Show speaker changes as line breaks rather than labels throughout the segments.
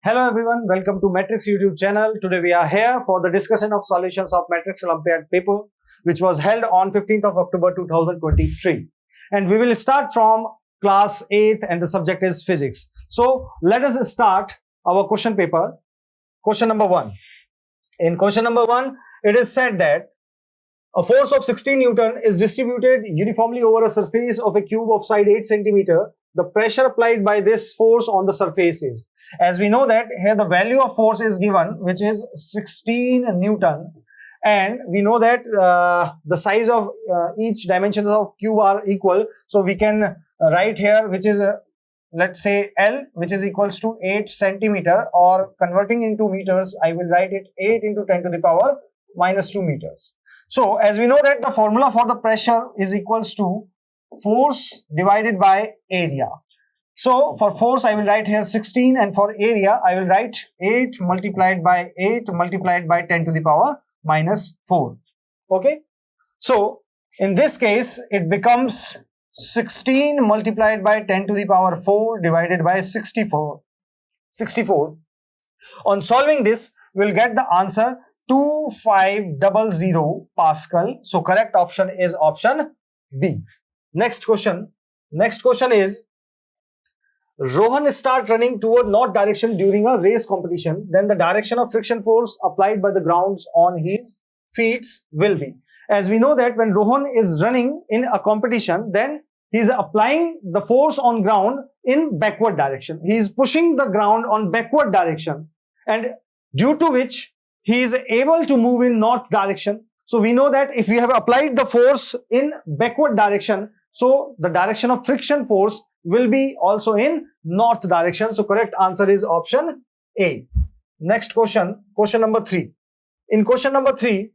Hello everyone, welcome to Matrix YouTube channel. Today we are here for the discussion of solutions of Matrix Olympiad paper which was held on 15th of October 2023. And we will start from class 8th and the subject is physics. So let us start our question paper. Question number 1. In question number 1, it is said that a force of 16 Newton is distributed uniformly over a surface of a cube of side 8 centimeter. The pressure applied by this force on the surface is. As we know that here the value of force is given, which is 16 Newton. And we know that the size of each dimension of cube are equal. So we can write here, which is let's say L, which is equals to 8 centimeter, or converting into meters, I will write it 8 into 10 to the power minus 2 meters. So as we know that the formula for the pressure is equals to force divided by area. So for force I will write here 16, and for area I will write 8 multiplied by 8 multiplied by 10 to the power minus 4. Okay. So in this case it becomes 16 multiplied by 10 to the power 4 divided by 64. On solving this, we'll get the answer 2500 Pascal. So correct option is option B. Next question is, Rohan start running toward north direction during a race competition. Then the direction of friction force applied by the grounds on his feet will be. As we know that when Rohan is running in a competition, then he is applying the force on ground in backward direction. He is pushing the ground on backward direction, and due to which he is able to move in north direction. So we know that if we have applied the force in backward direction, so the direction of friction force will be also in north direction. So correct answer is option A. Next question number 3. In question number 3,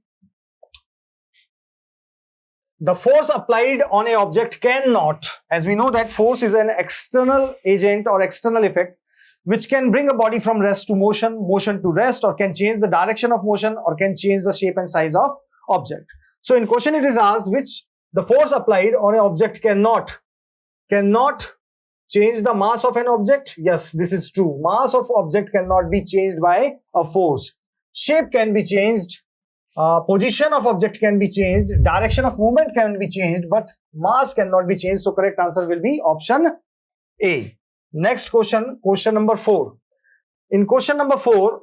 the force applied on an object cannot, as we know that force is an external agent or external effect which can bring a body from rest to motion, motion to rest, or can change the direction of motion, or can change the shape and size of object. So in question it is asked which the force applied on an object cannot change the mass of an object. Yes, this is true. Mass of object cannot be changed by a force. Shape can be changed, position of object can be changed, direction of movement can be changed, but mass cannot be changed. So correct answer will be option A. Next question number 4. In question number 4,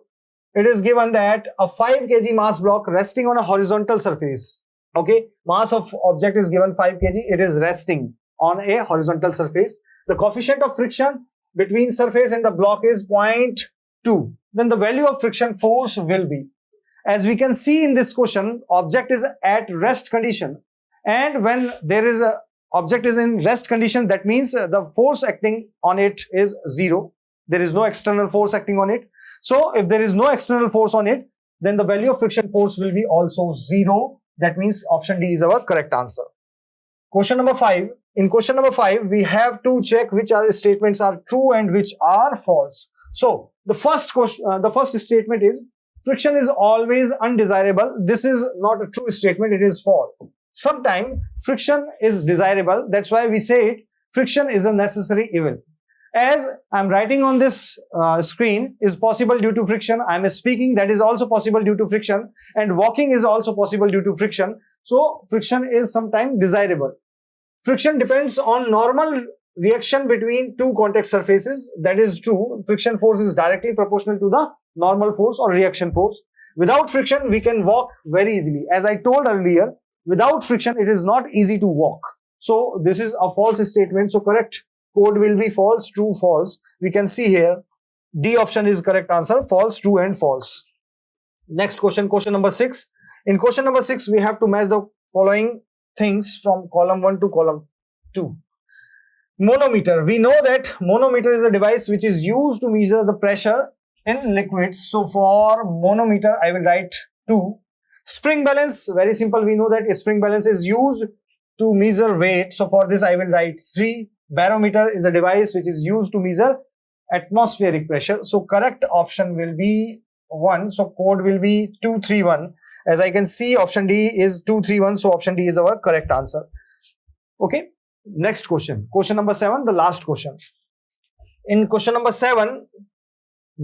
it is given that a 5 kg mass block resting on a horizontal surface. Okay, mass of object is given 5 kg. It is resting on a horizontal surface. The coefficient of friction between surface and the block is 0.2. Then the value of friction force will be. As we can see in this question, object is at rest condition. And when there is a object is in rest condition, that means the force acting on it is 0. There is no external force acting on it. So if there is no external force on it, then the value of friction force will be also 0. That means option D is our correct answer. Question number 5. In question number 5, we have to check which are statements are true and which are false. So the first statement is friction is always undesirable. This is not a true statement. It is false. Sometimes friction is desirable. That's why we say it. Friction is a necessary evil. As I'm writing on this screen is possible due to friction. I'm speaking, that is also possible due to friction, and walking is also possible due to friction. So friction is sometimes desirable. Friction depends on normal reaction between two contact surfaces. That is true. Friction force is directly proportional to the normal force or reaction force. Without friction, we can walk very easily. As I told earlier, without friction, it is not easy to walk. So this is a false statement. So correct code will be false, true, false. We can see here D option is correct answer, false, true and false. Next question number 6. In question number 6, we have to match the following things from column 1 to column 2. Manometer. We know that manometer is a device which is used to measure the pressure in liquids. So for manometer, I will write 2. Spring balance, very simple. We know that a spring balance is used to measure weight. So for this, I will write 3. Barometer is a device which is used to measure atmospheric pressure. So correct option will be 1. So code will be 231. As I can see, option D is 231. So option D is our correct answer. Okay. Next question. Question number 7, the last question. In question number 7,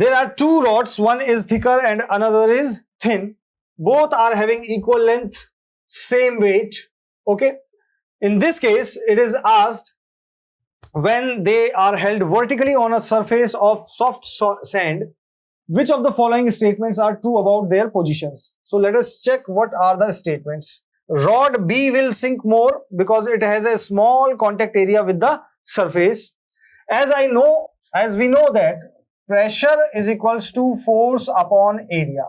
there are two rods, one is thicker and another is thin. Both are having equal length, same weight. Okay. In this case, it is asked, when they are held vertically on a surface of soft sand, which of the following statements are true about their positions? So let us check what are the statements. Rod B will sink more because it has a small contact area with the surface. As we know that pressure is equals to force upon area.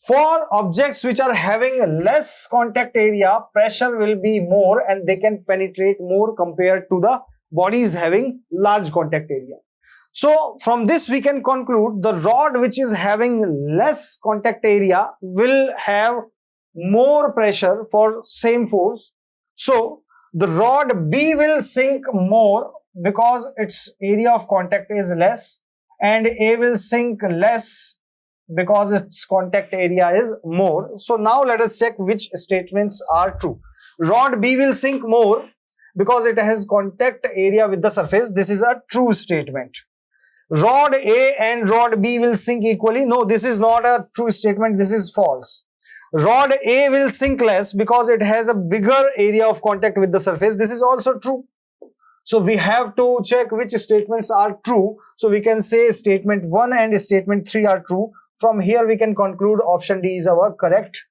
For objects which are having less contact area, pressure will be more and they can penetrate more compared to the bodies having large contact area. So from this we can conclude the rod which is having less contact area will have more pressure for same force. So the rod B will sink more because its area of contact is less, and A will sink less because its contact area is more. So now let us check which statements are true. Rod B will sink more because it has contact area with the surface. This is a true statement. Rod A and rod B will sink equally. No, this is not a true statement. This is false. Rod A will sink less because it has a bigger area of contact with the surface. This is also true. So we have to check which statements are true. So we can say statement 1 and statement 3 are true. From here we can conclude option D is our correct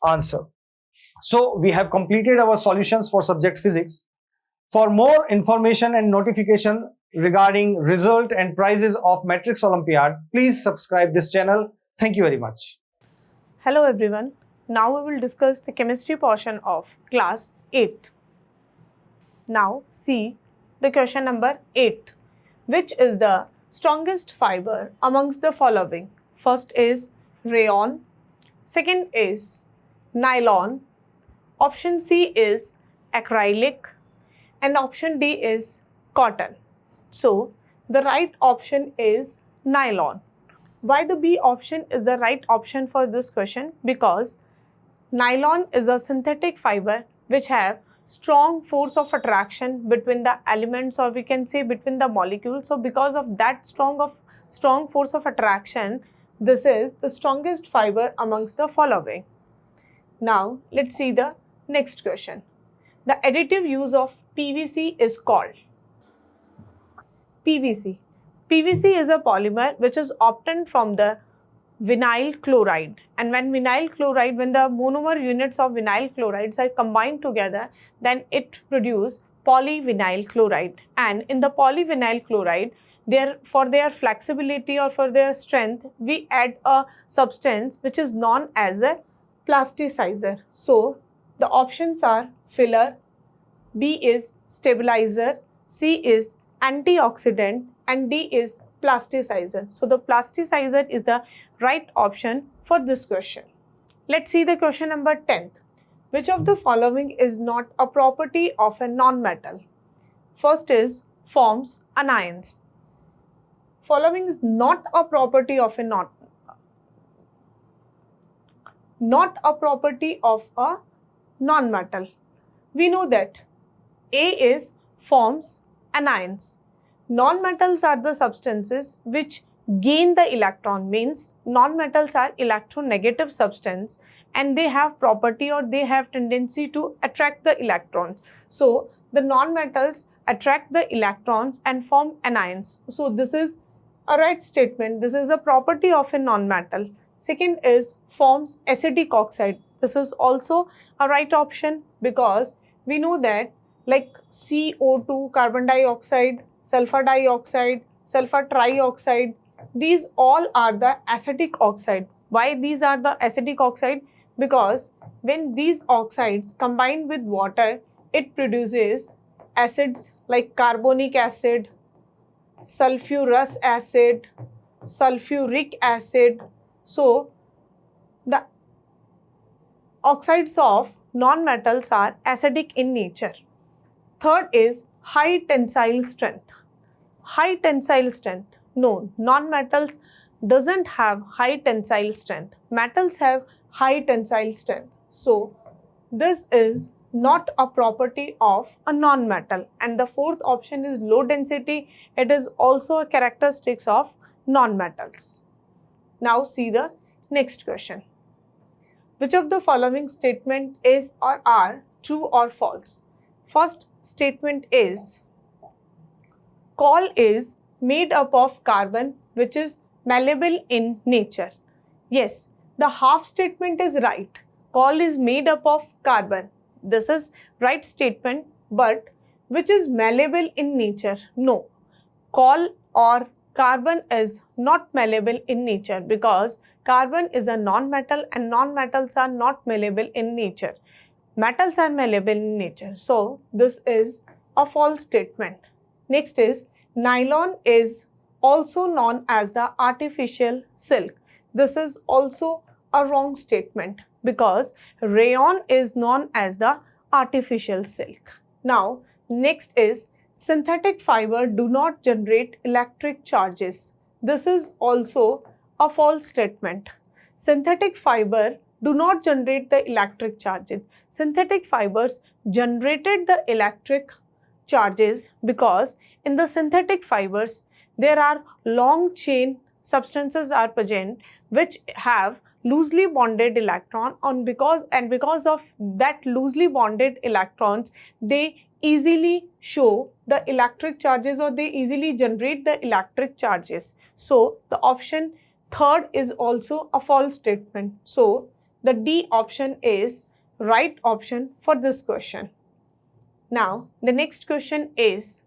answer. So we have completed our solutions for subject physics. For more information and notification regarding result and prizes of Matrix Olympiad, please subscribe this channel. Thank you very much.
Hello everyone. Now we will discuss the chemistry portion of class 8. Now see the question number 8. Which is the strongest fiber amongst the following? First is rayon, second is nylon, option C is acrylic, and option D is cotton. So the right option is nylon. Why the B option is the right option for this question? Because nylon is a synthetic fiber which have strong force of attraction between the elements, or we can say between the molecules. So because of that strong force of attraction, this is the strongest fiber amongst the following. Now let's see the next question. The additive use of PVC is called PVC. PVC is a polymer which is obtained from the vinyl chloride, and when the monomer units of vinyl chlorides are combined together, then it produces polyvinyl chloride. And in the polyvinyl chloride, for their flexibility or for their strength, we add a substance which is known as a plasticizer. So the options are filler, B is stabilizer, C is antioxidant, and D is plasticizer. So the plasticizer is the right option for this question. Let's see the question number 10. Which of the following is not a property of a non-metal? First is forms anions. Following is not a property of a non-metal. We know that A is forms anions. Non-metals are the substances which gain the electron, means non-metals are electronegative substance and they have property or they have tendency to attract the electrons. So the non-metals attract the electrons and form anions. So this is a right statement. This is a property of a non-metal. Second is forms acidic oxide. This is also a right option because we know that like CO2, carbon dioxide, sulfur dioxide, sulfur trioxide, these all are the acidic oxide. Why these are the acidic oxide? Because when these oxides combine with water, it produces acids like carbonic acid, sulfurous acid, sulfuric acid. So the oxides of non-metals are acidic in nature. Third is high tensile strength. High tensile strength. No, non-metals doesn't have high tensile strength. Metals have high tensile strength. So this is not a property of a non-metal. And the fourth option is low density. It is also a characteristics of non-metals. Now see the next question. Which of the following statement is or are true or false? First statement is coal is made up of carbon which is malleable in nature. Yes, the half statement is right. Coal is made up of carbon. This is right statement, but which is malleable in nature? No. Coal or carbon is not malleable in nature because carbon is a non-metal and non-metals are not malleable in nature. Metals are malleable in nature. So, this is a false statement. Next is nylon is also known as the artificial silk. This is also a wrong statement because rayon is known as the artificial silk. Now, next is synthetic fiber do not generate electric charges. This is also a false statement. Synthetic fiber do not generate the electric charges. Synthetic fibers generated the electric charges because in the synthetic fibers there are long chain substances are present which have loosely bonded electron because of that loosely bonded electrons they easily show the electric charges or they easily generate the electric charges. So the option third is also a false statement. So the D option is right option for this question. Now the next question is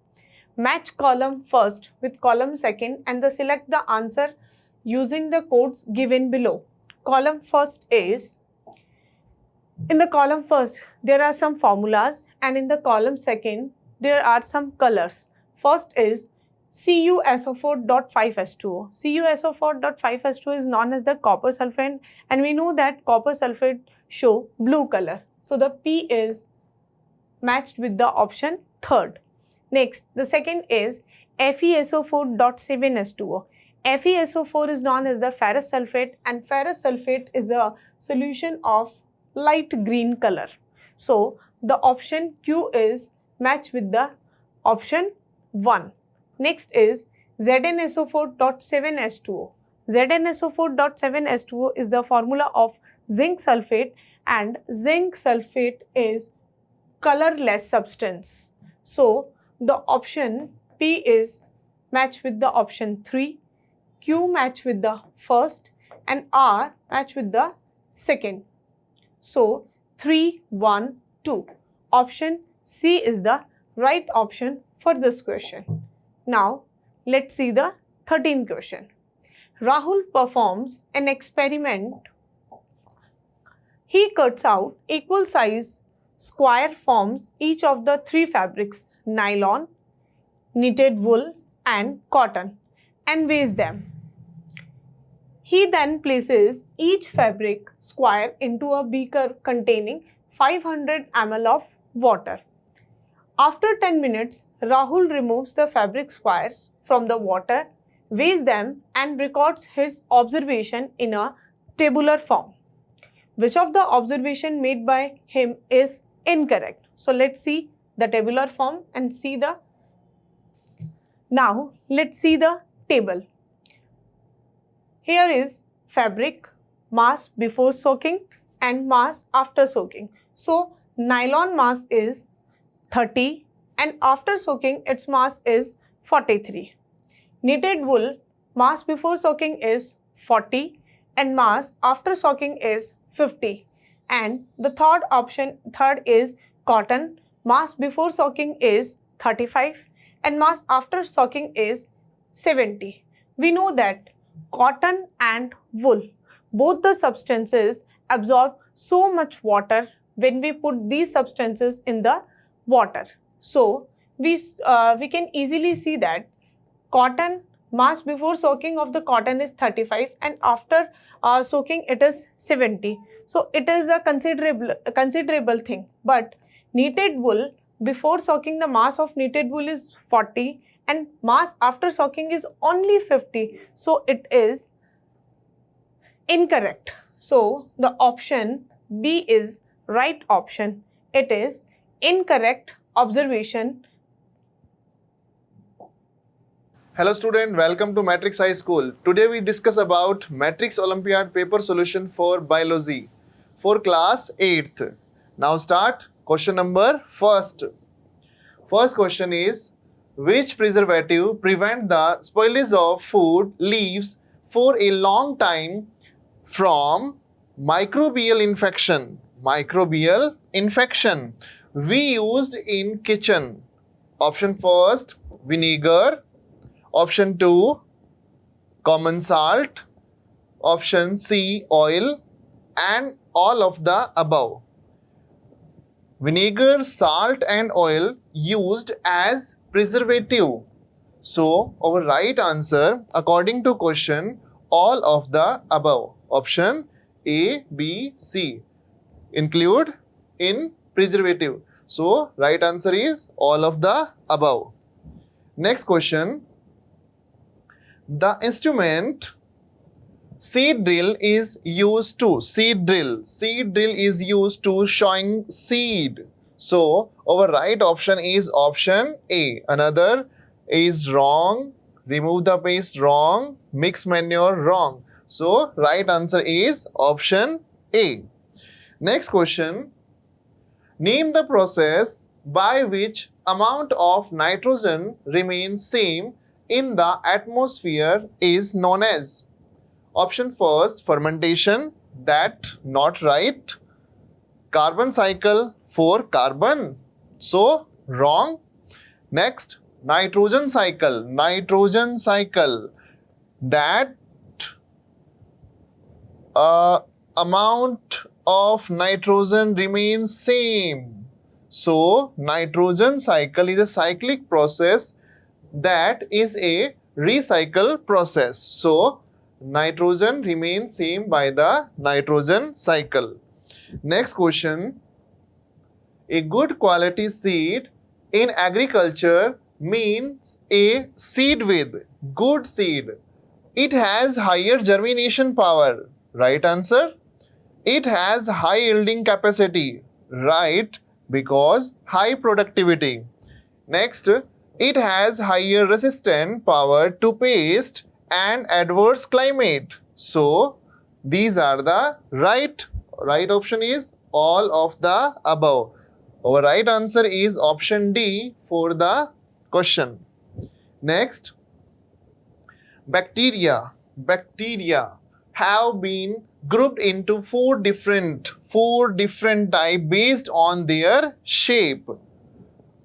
match column first with column second and select the answer using the codes given below. Column first is, in the column first there are some formulas and in the column second there are some colors. First is CuSO4.5H2O. CuSO4.5H2O is known as the copper sulfate and we know that copper sulfate show blue color. So the P is matched with the option third. Next, the second is FeSO4.7H2O. FeSO4 is known as the ferrous sulfate and ferrous sulfate is a solution of light green color. So, the option Q is matched with the option 1. Next is ZnSO4.7H2O. ZnSO4.7H2O is the formula of zinc sulfate and zinc sulfate is colorless substance. So, the option P is matched with the option 3. Q match with the first and R match with the second. So 3, 1, 2. Option C is the right option for this question. Now let's see the 13th question. Rahul performs an experiment. He cuts out equal size square forms each of the three fabrics nylon, knitted wool and cotton and weighs them. He then places each fabric square into a beaker containing 500 ml of water. After 10 minutes, Rahul removes the fabric squares from the water, weighs them and records his observation in a tabular form. Which of the observation made by him is incorrect? So let's see the tabular form and see the. Now let's see the table. Here is fabric, mass before soaking and mass after soaking. So nylon mass is 30 and after soaking its mass is 43. Knitted wool mass before soaking is 40 and mass after soaking is 50. And the third is cotton, mass before soaking is 35 and mass after soaking is 70. We know that cotton and wool, both the substances absorb so much water when we put these substances in the water. So we can easily see that cotton mass before soaking of the cotton is 35 and after soaking it is 70. So it is a considerable thing. But knitted wool, before soaking the mass of knitted wool is 40 and mass after soaking is only 50. So it is incorrect. So the option B is right option. It is incorrect observation.
Hello student, welcome to Matrix High School. Today we discuss about Matrix Olympiad paper solution for biology for class 8th. Now start question number first. First question is, which preservative prevent the spoilage of food leaves for a long time from microbial infection? Microbial infection. We used in kitchen. Option first, vinegar. Option 2, common salt. Option C, oil. And all of the above. Vinegar, salt and oil used as preservative. So, our right answer according to question, all of the above. Option A, B, C include in preservative. So, right answer is all of the above. Next question. The instrument seed drill is used to is used to sowing seed. So our right option is option A. Another is wrong. Remove the paste, wrong. Mix manure, wrong. So right answer is option A. Next question. Name the process by which amount of nitrogen remains same in the atmosphere is known as. Option first, fermentation. That not right. Carbon cycle for carbon. So wrong. Next, nitrogen cycle. Nitrogen cycle. That amount of nitrogen remains same. So nitrogen cycle is a cyclic process that is a recycle process. So nitrogen remains same by the nitrogen cycle. Next question. A good quality seed in agriculture means a seed with good seed. It has higher germination power. Right answer. It has high yielding capacity. Right, because high productivity. Next, it has higher resistant power to pest and adverse climate. So these are the right option is all of the above. Our right answer is option D for the question. Next, bacteria have been grouped into four different types based on their shape.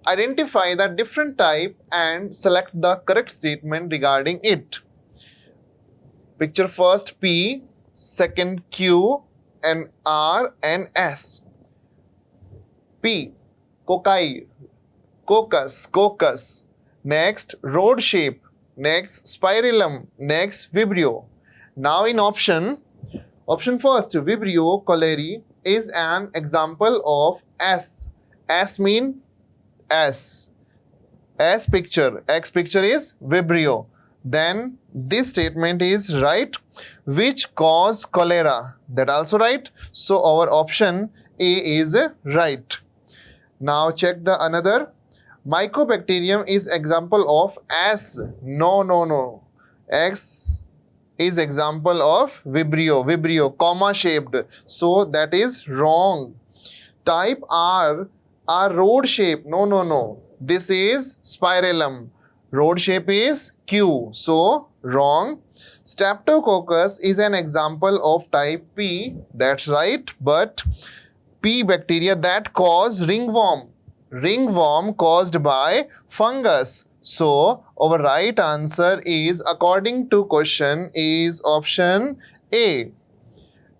Identify the different type and select the correct statement regarding it. Picture first P, second Q, and R and S. P, cocci, coccus. Next, rod shape. Next, spirillum. Next, vibrio. Now in option first, Vibrio cholerae is an example of S. S mean S. S picture. X picture is Vibrio. Then this statement is right. Which cause cholera? That also right. So our option A is right. Now check the another. Mycobacterium is example of S. No. X is example of Vibrio, comma shaped. So that is wrong. Type R are rod shape. No. This is spirillum. Rod shape is Q. So wrong. Streptococcus is an example of type P. That's right. But P bacteria that cause ringworm. Ringworm caused by fungus. So our right answer is according to question is option A.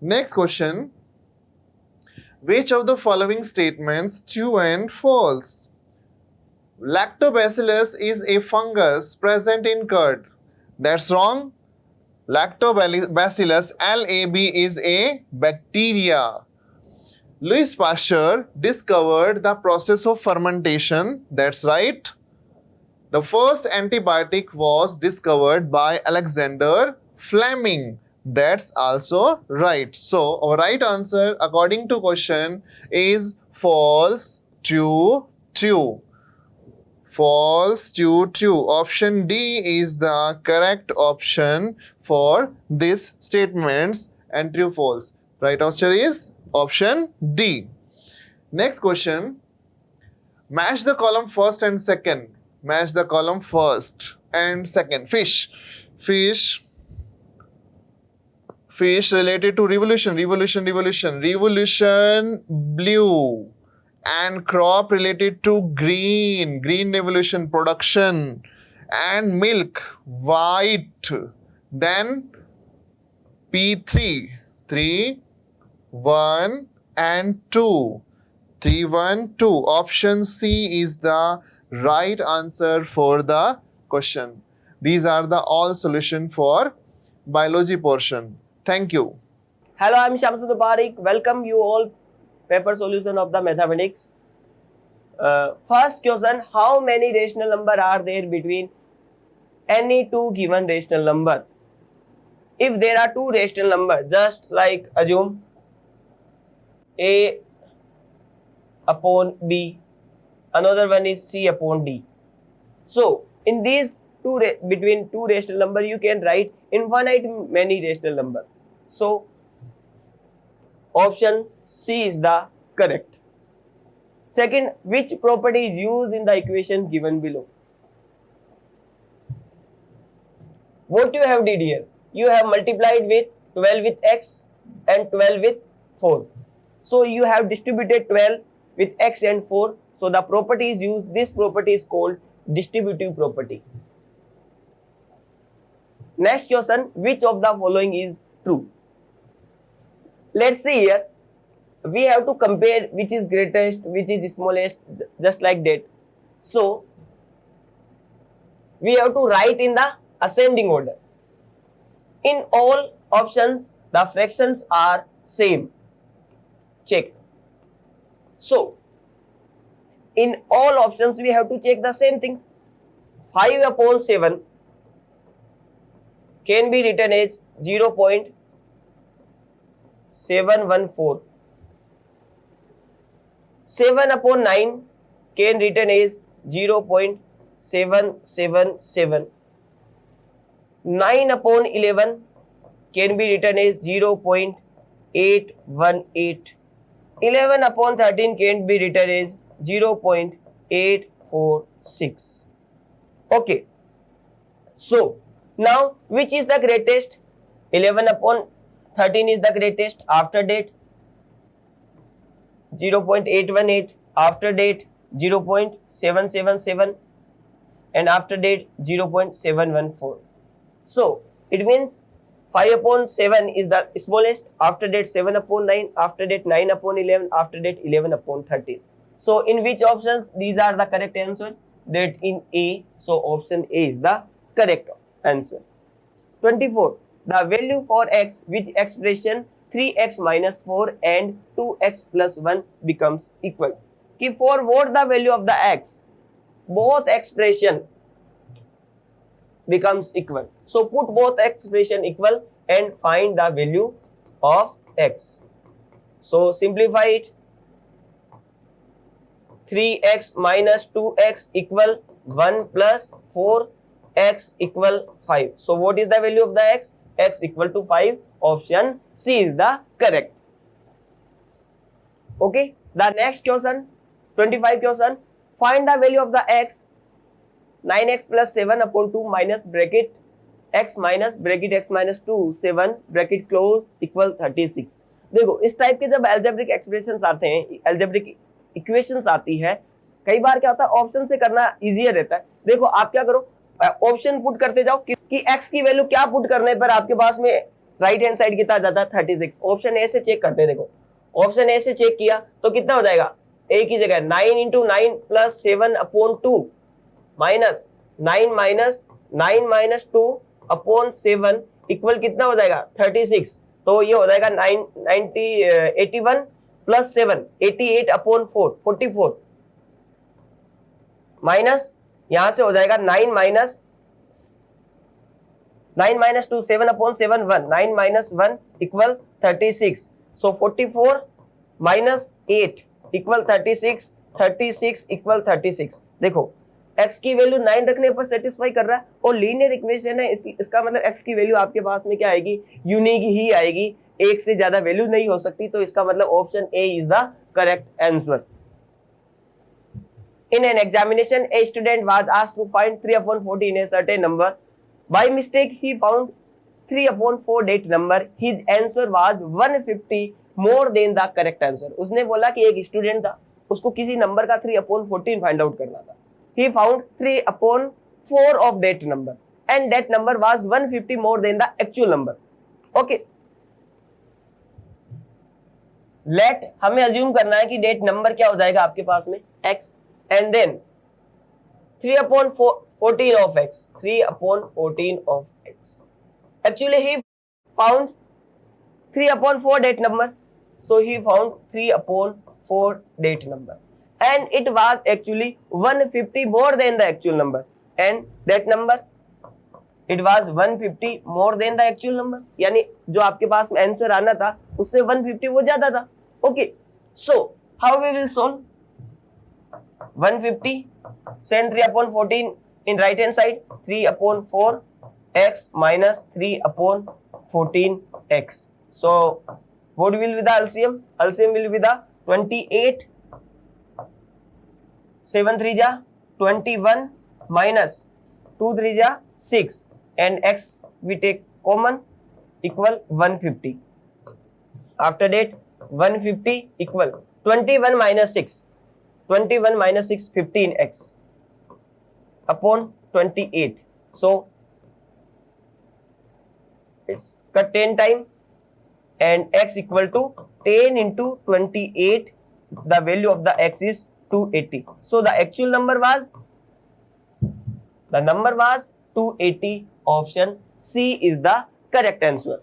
Next question. Which of the following statements true and false? Lactobacillus is a fungus present in curd. That's wrong. Lactobacillus LAB is a bacteria. Louis Pasteur discovered the process of fermentation. That's right. The first antibiotic was discovered by Alexander Fleming. That's also right. So our right answer according to question is false to true. False to true. Option D is the correct option for these statements, and true false. Right answer is option D. Next question. Match the column first and second. Match the column first and second. Fish. Fish. Fish related to revolution. Revolution. Revolution. Revolution blue. And crop related to green. Green revolution production. And milk white. Then P3. 3, 1 and 2. 3, 1, 2. Option C is the right answer for the question. These are the all solution for biology portion. Thank you.
Hello, I am Shamsud Parik. Welcome you all paper solution of the mathematics. First question, how many rational number are there between any two given rational number? If there are two rational numbers, just like assume A upon B, another one is C upon D. So, in these between two rational number, you can write infinite many rational number. So, option C is the correct. Second, which property is used in the equation given below? What you have did here? You have multiplied with 12 with x and 12 with 4. So, you have distributed 12 with x and 4. So, the property is used. This property is called distributive property. Next question, which of the following is true? Let's see here. We have to compare which is greatest, which is smallest, just like that. So, we have to write in the ascending order. In all options, the fractions are same. Check. So, in all options, we have to check the same things. 5 upon 7 can be written as 0.714. 7 upon 9 can written as 0.777. 9 upon 11 can be written as 0.818. 11 upon 13 can be written as 0.846. Okay. So, now which is the greatest? 11 upon 13 is the greatest. After that 0.818. After that 0.777. And after that 0.714. So, it means 5 upon 7 is the smallest, after that 7 upon 9, after that 9 upon 11, after that 11 upon 13. So, in which options these are the correct answer? That in A, so option A is the correct answer. 24. The value for x which expression 3x minus 4 and 2x plus 1 becomes equal. Ki for what the value of the x? Both expression becomes equal. So, put both expression equal and find the value of x. So, simplify it. 3x minus 2x equal 1 plus 4x equal 5. So, what is the value of the x? X equal to 5. Option C is the correct. Okay. The next question, 25 question. Find the value of the x. 9x plus 7 upon 2 minus bracket x minus 2 7 bracket close equal 36. देखो इस type के जब algebraic expressions आते हैं, algebraic equations आती है, कई बार क्या होता है ऑप्शन से करना इजियर रहता है. देखो आप क्या करो, ऑप्शन पुट करते जाओ कि x की वैल्यू क्या पुट करने पर आपके पास में राइट हैंड साइड कितना जाता है 36. ऑप्शन ए से चेक करते हैं. देखो ऑप्शन ए से चेक किया तो कितना हो जाएगा, ए की जगह 9 into 9 plus 7 upon 2 minus 9 minus 2 upon 7 equal कितना हो जाएगा 36. तो ये हो जाएगा 81 प्लस 7 88 अपॉन 4 44 माइनस यहां से हो जाएगा 9 माइनस 2 7 अपॉन 7 1 9 माइनस 1 इक्वल 36. सो 44 माइनस 8 इक्वल 36, 36 इक्वल 36। देखो x की वैल्यू 9 रखने पर सेटिस्फाई कर रहा है और लीनियर इक्वेशन है, इसका मतलब x की वैल्यू आपके पास में क्या आएगी, यूनिक ही आएगी, एक से ज्यादा वैल्यू नहीं हो सकती। तो इसका मतलब option A is the correct answer. In an examination, a student was asked to find 3/14 in a certain number. By mistake, he found 3/4 that number. His answer was 150 more than the correct answer. उसने बोला कि एक student था, उसको किसी number का 3/14 find out करना था. He found 3/4 of that number, and that number was 150 more than the actual number. Okay. Let हमें अज्यूम करना है कि डेट नंबर क्या हो जाएगा आपके पास में x, and then 3/14 of x, 3/14 of x. Actually, he found 3/4 that number, so he found 3/4 that number, and it was actually 150 more than the actual number, and that number it was 150 more than the actual number. यानी जो आपके पास में answer आना था उससे 150 वो ज्यादा था. Okay, so how we will solve? 150, send 3/14 in right hand side, 3/4 x minus 3/14 x. So what will be the LCM? LCM will be the 28, 7 3 ja 21 minus 2 3 ja 6, and x we take common, equal 150. After that 150 equal 21 minus 6, 21 minus 6, 15x upon 28. So it's cut 10 time, and x equal to 10 into 28. The value of the x is 280. So the actual number was 280. Option C is the correct answer.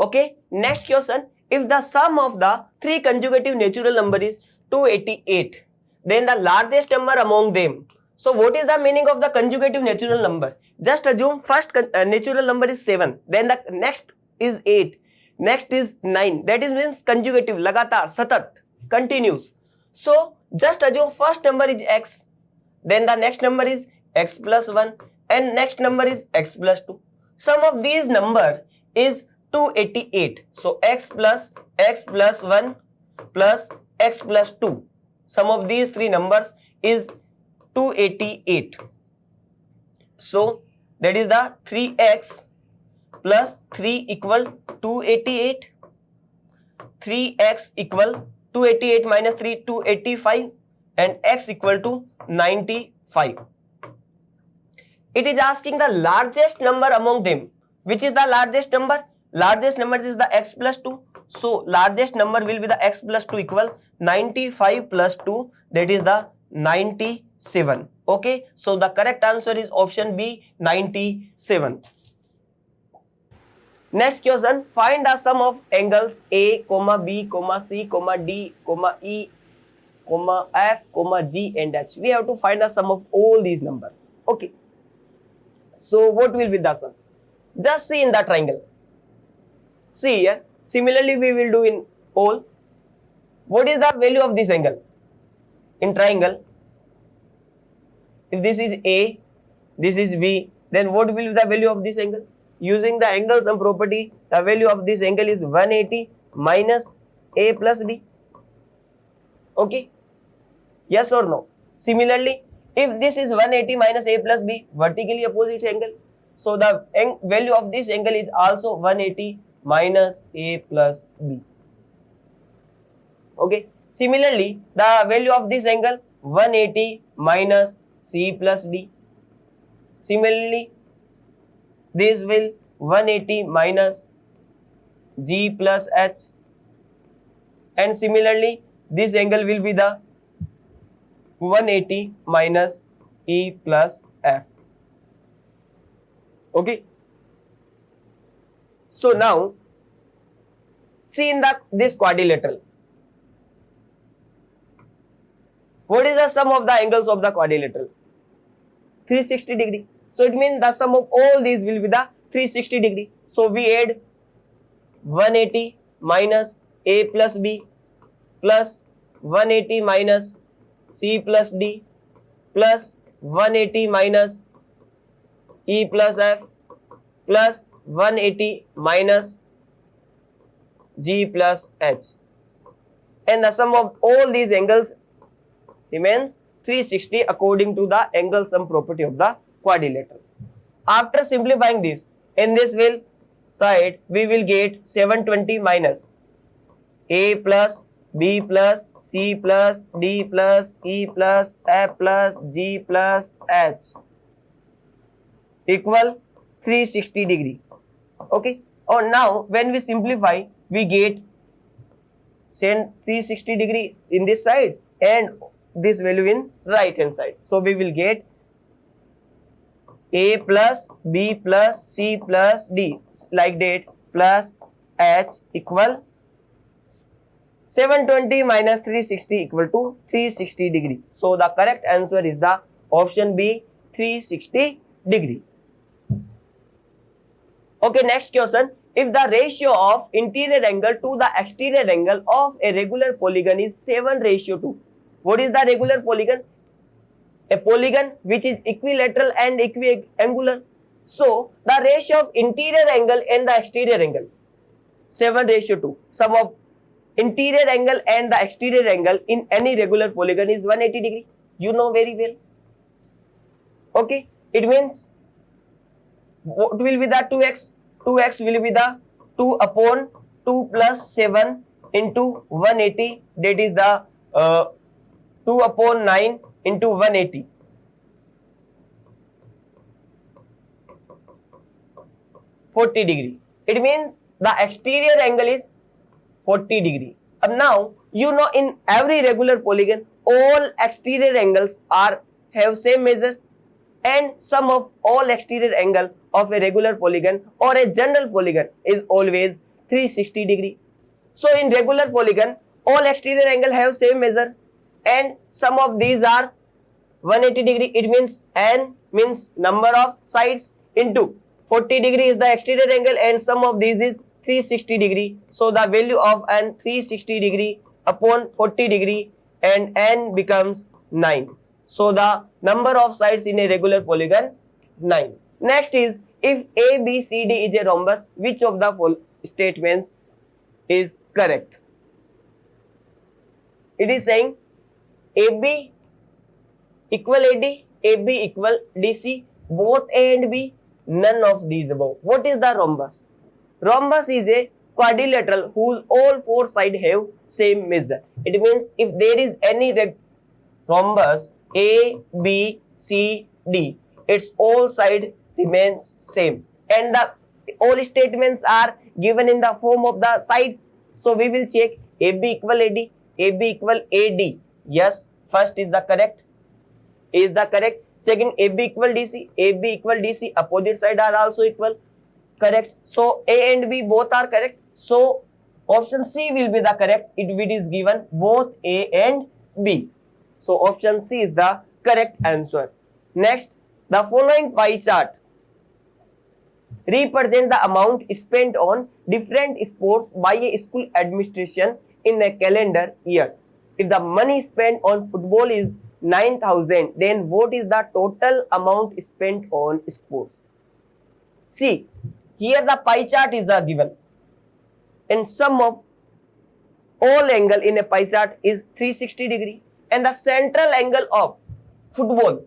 Okay, next question. If the sum of the three consecutive natural number is 288, then the largest number among them. So what is the meaning of the consecutive natural number? Just assume first natural number is 7, then the next is 8, next is 9. That is means consecutive, लगातार, सतत, continuous. So just assume first number is x, then the next number is x plus 1, and next number is x plus 2. Sum of these number is 288. So x plus 1 plus x plus 2. Sum of these three numbers is 288. So that is the 3x plus 3 equal 288. 3x equal 288 minus 3, 285, and x equal to 95. It is asking the largest number among them. Which is the largest number? Largest number is the x plus 2. So largest number will be the x plus 2 equal 95 plus 2, that is the 97. Okay, so the correct answer is option B, 97. Next question, find the sum of angles A, B, C, D, E, F, G and H. We have to find the sum of all these numbers. Okay, so what will be the sum? Just see in the triangle. See here, similarly we will do in all. What is the value of this angle? In triangle, if this is A, this is B, then what will be the value of this angle? Using the angle sum property, the value of this angle is 180 minus A plus B. Okay, yes or no? Similarly, if this is 180 minus A plus B, vertically opposite angle, so the value of this angle is also 180 minus A plus B. Okay, similarly, the value of this angle 180 minus C plus D. Similarly, this will 180 minus G plus H, and similarly this angle will be the 180 minus E plus F. Okay, so now see in this quadrilateral, what is the sum of the angles of the quadrilateral? 360 degree. So it means the sum of all these will be the 360 degree. So we add 180 minus A plus B plus 180 minus C plus D plus 180 minus E plus F plus 180 minus G plus H, and the sum of all these angles remains 360 according to the angle sum property of the quadrilateral. After simplifying this, in this side we will get 720 minus A plus B plus C plus D plus E plus F plus G plus H equal 360 degree. Okay. Or now when we simplify, we get 360 degree in this side and this value in right hand side. So we will get A plus B plus C plus D like that plus H equal 720 minus 360 equal to 360 degree. So the correct answer is the option B, 360 degree. Okay, next question. If the ratio of interior angle to the exterior angle of a regular polygon is 7:2, what is the regular polygon? A polygon which is equilateral and equiangular. So the ratio of interior angle and the exterior angle 7:2. Sum of interior angle and the exterior angle in any regular polygon is 180 degree. You know very well. Okay, it means what will be the 2x? 2x will be the 2 upon 2 plus 7 into 180, that is the 2 upon 9 into 180. It means the exterior angle is 40 degree. Now you know in every regular polygon all exterior angles have same measure, and sum of all exterior angle of a regular polygon or a general polygon is always 360 degree. So in regular polygon all exterior angle have same measure and sum of these are 180 degree. It means n means number of sides into 40 degree is the exterior angle and sum of these is 360 degree. So the value of n 360 degree upon 40 degree and n becomes 9. So the number of sides in a regular polygon 9. Next is, if A, B, C, D is a rhombus, which of the statements is correct? It is saying AB equal AD, AB equal DC, both A and B, none of these above. What is the rhombus? Rhombus is a quadrilateral whose all four sides have same measure. It means if there is any rhombus A, B, C, D, its all side remains same, and the all statements are given in the form of the sides. So we will check AB equal AD, AB equal AD. Yes, first is the correct. A is the correct. Second, AB equal DC, AB equal DC. Opposite side are also equal. Correct. So A and B both are correct. So option C will be the correct if it is given both A and B. So option C is the correct answer. Next, the following pie chart represent the amount spent on different sports by a school administration in a calendar year. If the money spent on football is 9,000, then what is the total amount spent on sports? See, here the pie chart is given, and sum of all angle in a pie chart is 360 degree, and the central angle of football,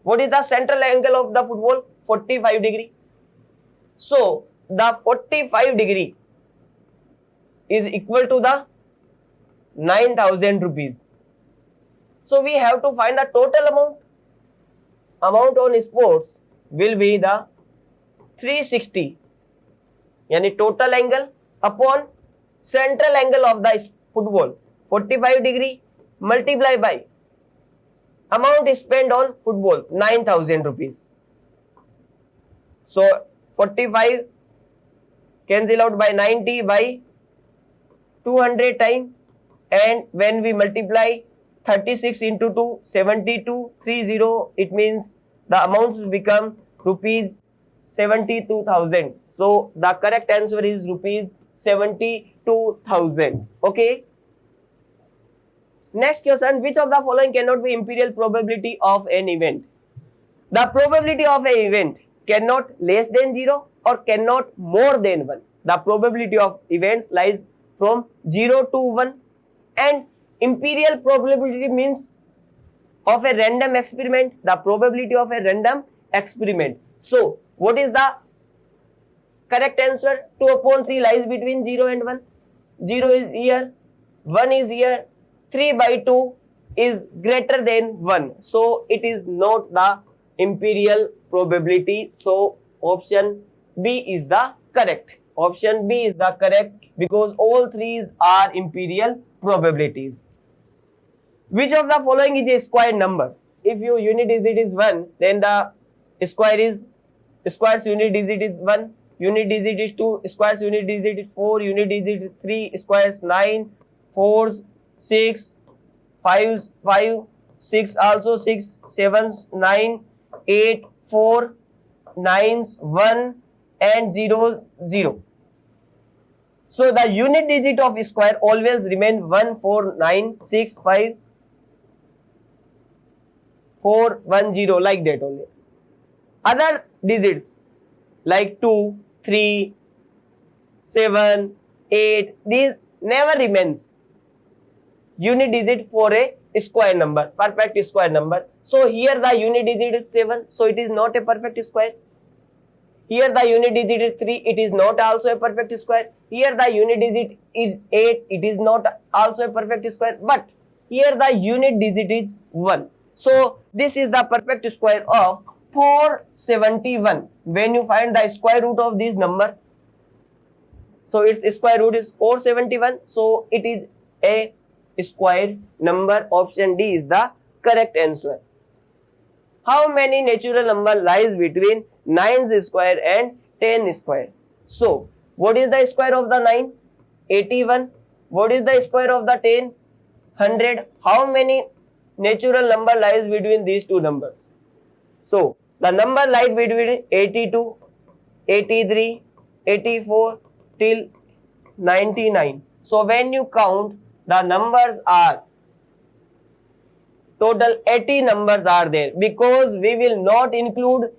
what is the central angle of the football? 45 degree. So the 45 degree is equal to the 9,000 rupees. So we have to find the total amount. Amount on sports will be the 360, yani total angle upon central angle of the football 45 degree multiply by amount spent on football 9,000 rupees. So 45 cancel out by 90 by 200 time, and when we multiply 36 into 2, 72, 30, it means the amounts will become rupees 72,000. So the correct answer is rupees 72,000. Okay. Next question, which of the following cannot be imperial probability of an event? The probability of an event cannot less than 0 or cannot more than 1. The probability of events lies from 0 to 1, and imperial probability means of a random experiment, the probability of a random experiment. So, what is the correct answer? 2 upon 3 lies between 0 and 1. 0 is here, 1 is here, 3 by 2 is greater than 1. So, it is not the imperial probability. So, option B is the correct. Option B is the correct because all threes are imperial probabilities. Which of the following is a square number? If your unit digit is 1, then the square's unit digit is 1, unit digit is 2, square's unit digit is 4, unit digit is 3, square's 9, 4's 6, 5's 5, 6 also 6, 7's 9, 8, 4, 9's 1 and 0's 0. So the unit digit of square always remains 1, 4, 9, 6, 5, 4, 1, 0 like that only. Other digits like 2, 3, 7, 8, these never remains unit digit for a square number, perfect square number. So here the unit digit is 7, so it is not a perfect square. Here the unit digit is 3, it is not also a perfect square. Here the unit digit is 8, it is not also a perfect square. But here the unit digit is 1. So this is the perfect square of 471. When you find the square root of this number, so its square root is 471. So it is a square number. Option D is the correct answer. How many natural number lies between 9 square and 10 square? So what is the square of the 9? 81. What is the square of the 10? 100. How many natural number lies between these two numbers? So the number lies between 82, 83, 84 till 99. So when you count, the numbers are total 80 numbers are there, because we will not include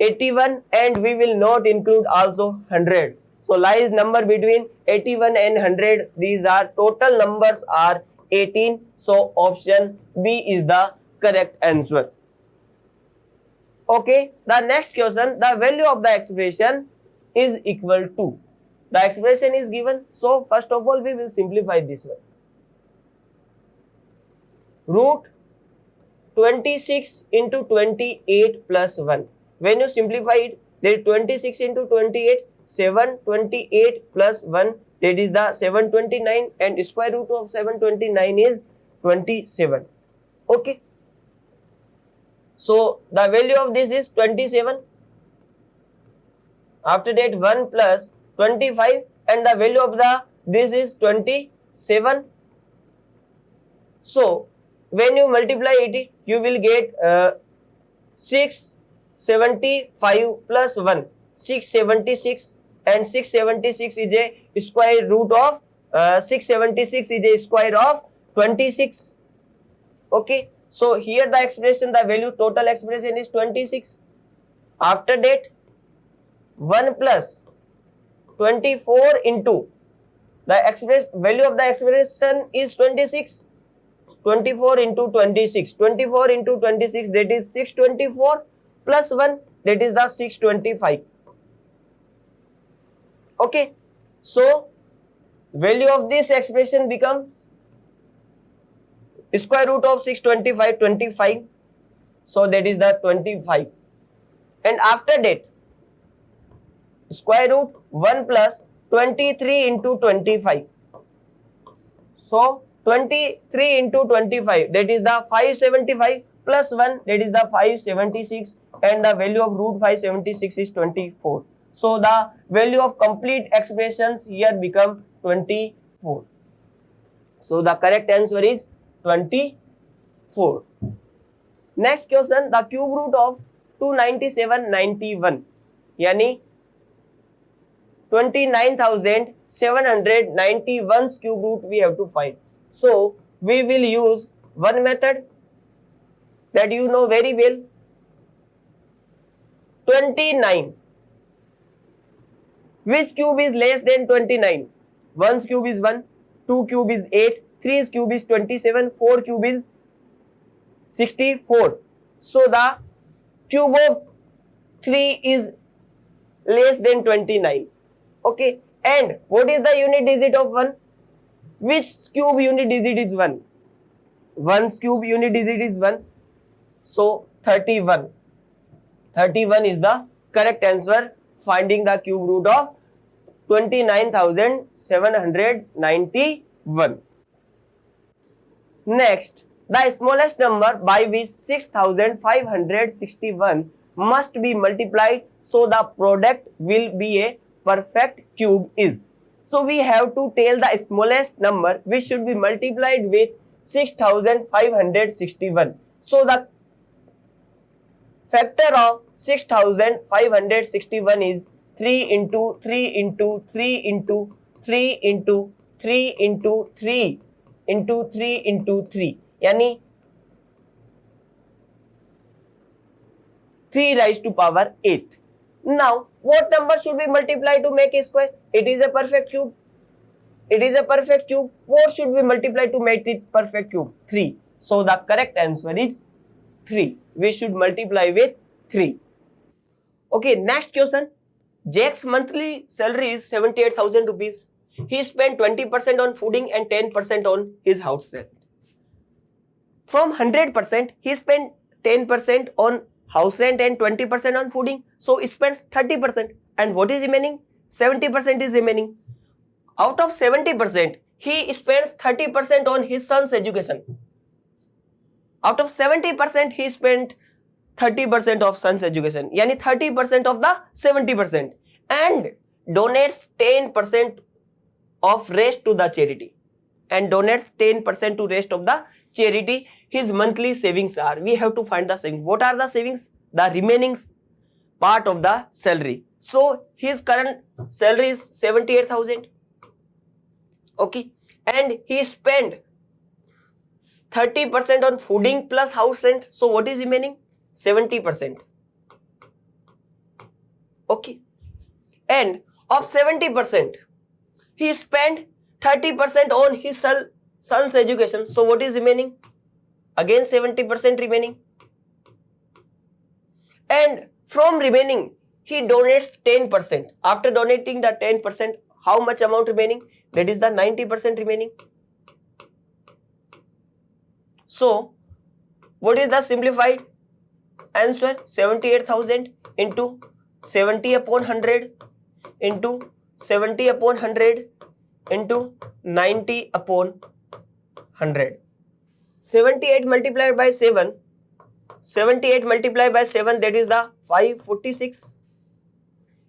81 and we will not include also 100. So lies number between 81 and 100. These are total numbers are 18. So option B is the correct answer. Okay, the next question, the value of the expression is equal to. The expression is given. So first of all, we will simplify this one. Root 26 into 28 plus 1. When you simplify it, there is 26 into 28, 728 plus 1, that is the 729, and square root of 729 is 27. Okay. So the value of this is 27. After that 1 plus 25, and the value of the this is 27. So when you multiply it, you will get 675 plus 1, 676, and 676 is a square root of 676 is a square of 26. Okay, so here the expression, the value total expression is 26. After that 1 plus 24 into the value of the expression is 26. 24 into 26, 24 into 26, that is 624 plus 1, that is the 625. Okay, so value of this expression becomes square root of 625, 25. So that is the 25. And after that, square root 1 plus 23 into 25. So 23 into 25, that is the 575 plus 1, that is the 576, and the value of root 576 is 24. So the value of complete expressions here become 24. So the correct answer is 24. Next question, the cube root of 29791, yani 29,791 cube root we have to find. So we will use one method that you know very well. 29. Which cube is less than 29? 1's cube is 1, 2 cube is 8, 3's cube is 27, 4 cube is 64. So the cube of 3 is less than 29. Okay. And what is the unit digit of 1? Which cube unit digit is 1? 1's cube unit digit is 1. So 31. 31 is the correct answer, finding the cube root of 29,791. Next, the smallest number by which 6,561 must be multiplied so the product will be a perfect cube is. So we have to tell the smallest number which should be multiplied with 6,561. So the factor of 6,561 is 3 into 3 into 3 into 3 into 3 into 3 into 3 into 3, yani 3 raised to power 8. Now, what number should we multiply to make a square? It is a perfect cube. It is a perfect cube. What should we multiply to make it perfect cube? 3. So the correct answer is 3. We should multiply with 3. Okay, next question. Jack's monthly salary is 78,000 rupees. He spent 20% on fooding and 10% on his house rent. From 100%, he spent 10% on house rent and 20% on fooding. So he spends 30%. And what is remaining? 70% is remaining. Out of 70%, he spends 30% on his son's education. Out of 70%, he spent 30% of son's education. Yani 30% of the 70%. And donates 10% of rest to the charity. And donates 10% to rest of the charity. His monthly savings are. We have to find the savings. What are the savings? The remaining part of the salary. So his current salary is 78,000. Okay. And he spent 30% on fooding plus house rent. So what is remaining? 70%. Okay. And of 70%, he spent 30% on his son's education. So what is remaining? Again 70% remaining. And from remaining, he donates 10%. After donating the 10%, how much amount remaining? That is the 90% remaining. So, what is the simplified answer? 78,000 into 70 upon 100 into 70 upon 100 into 90 upon 100. 78 multiplied by 7. 78 multiplied by 7, that is the 546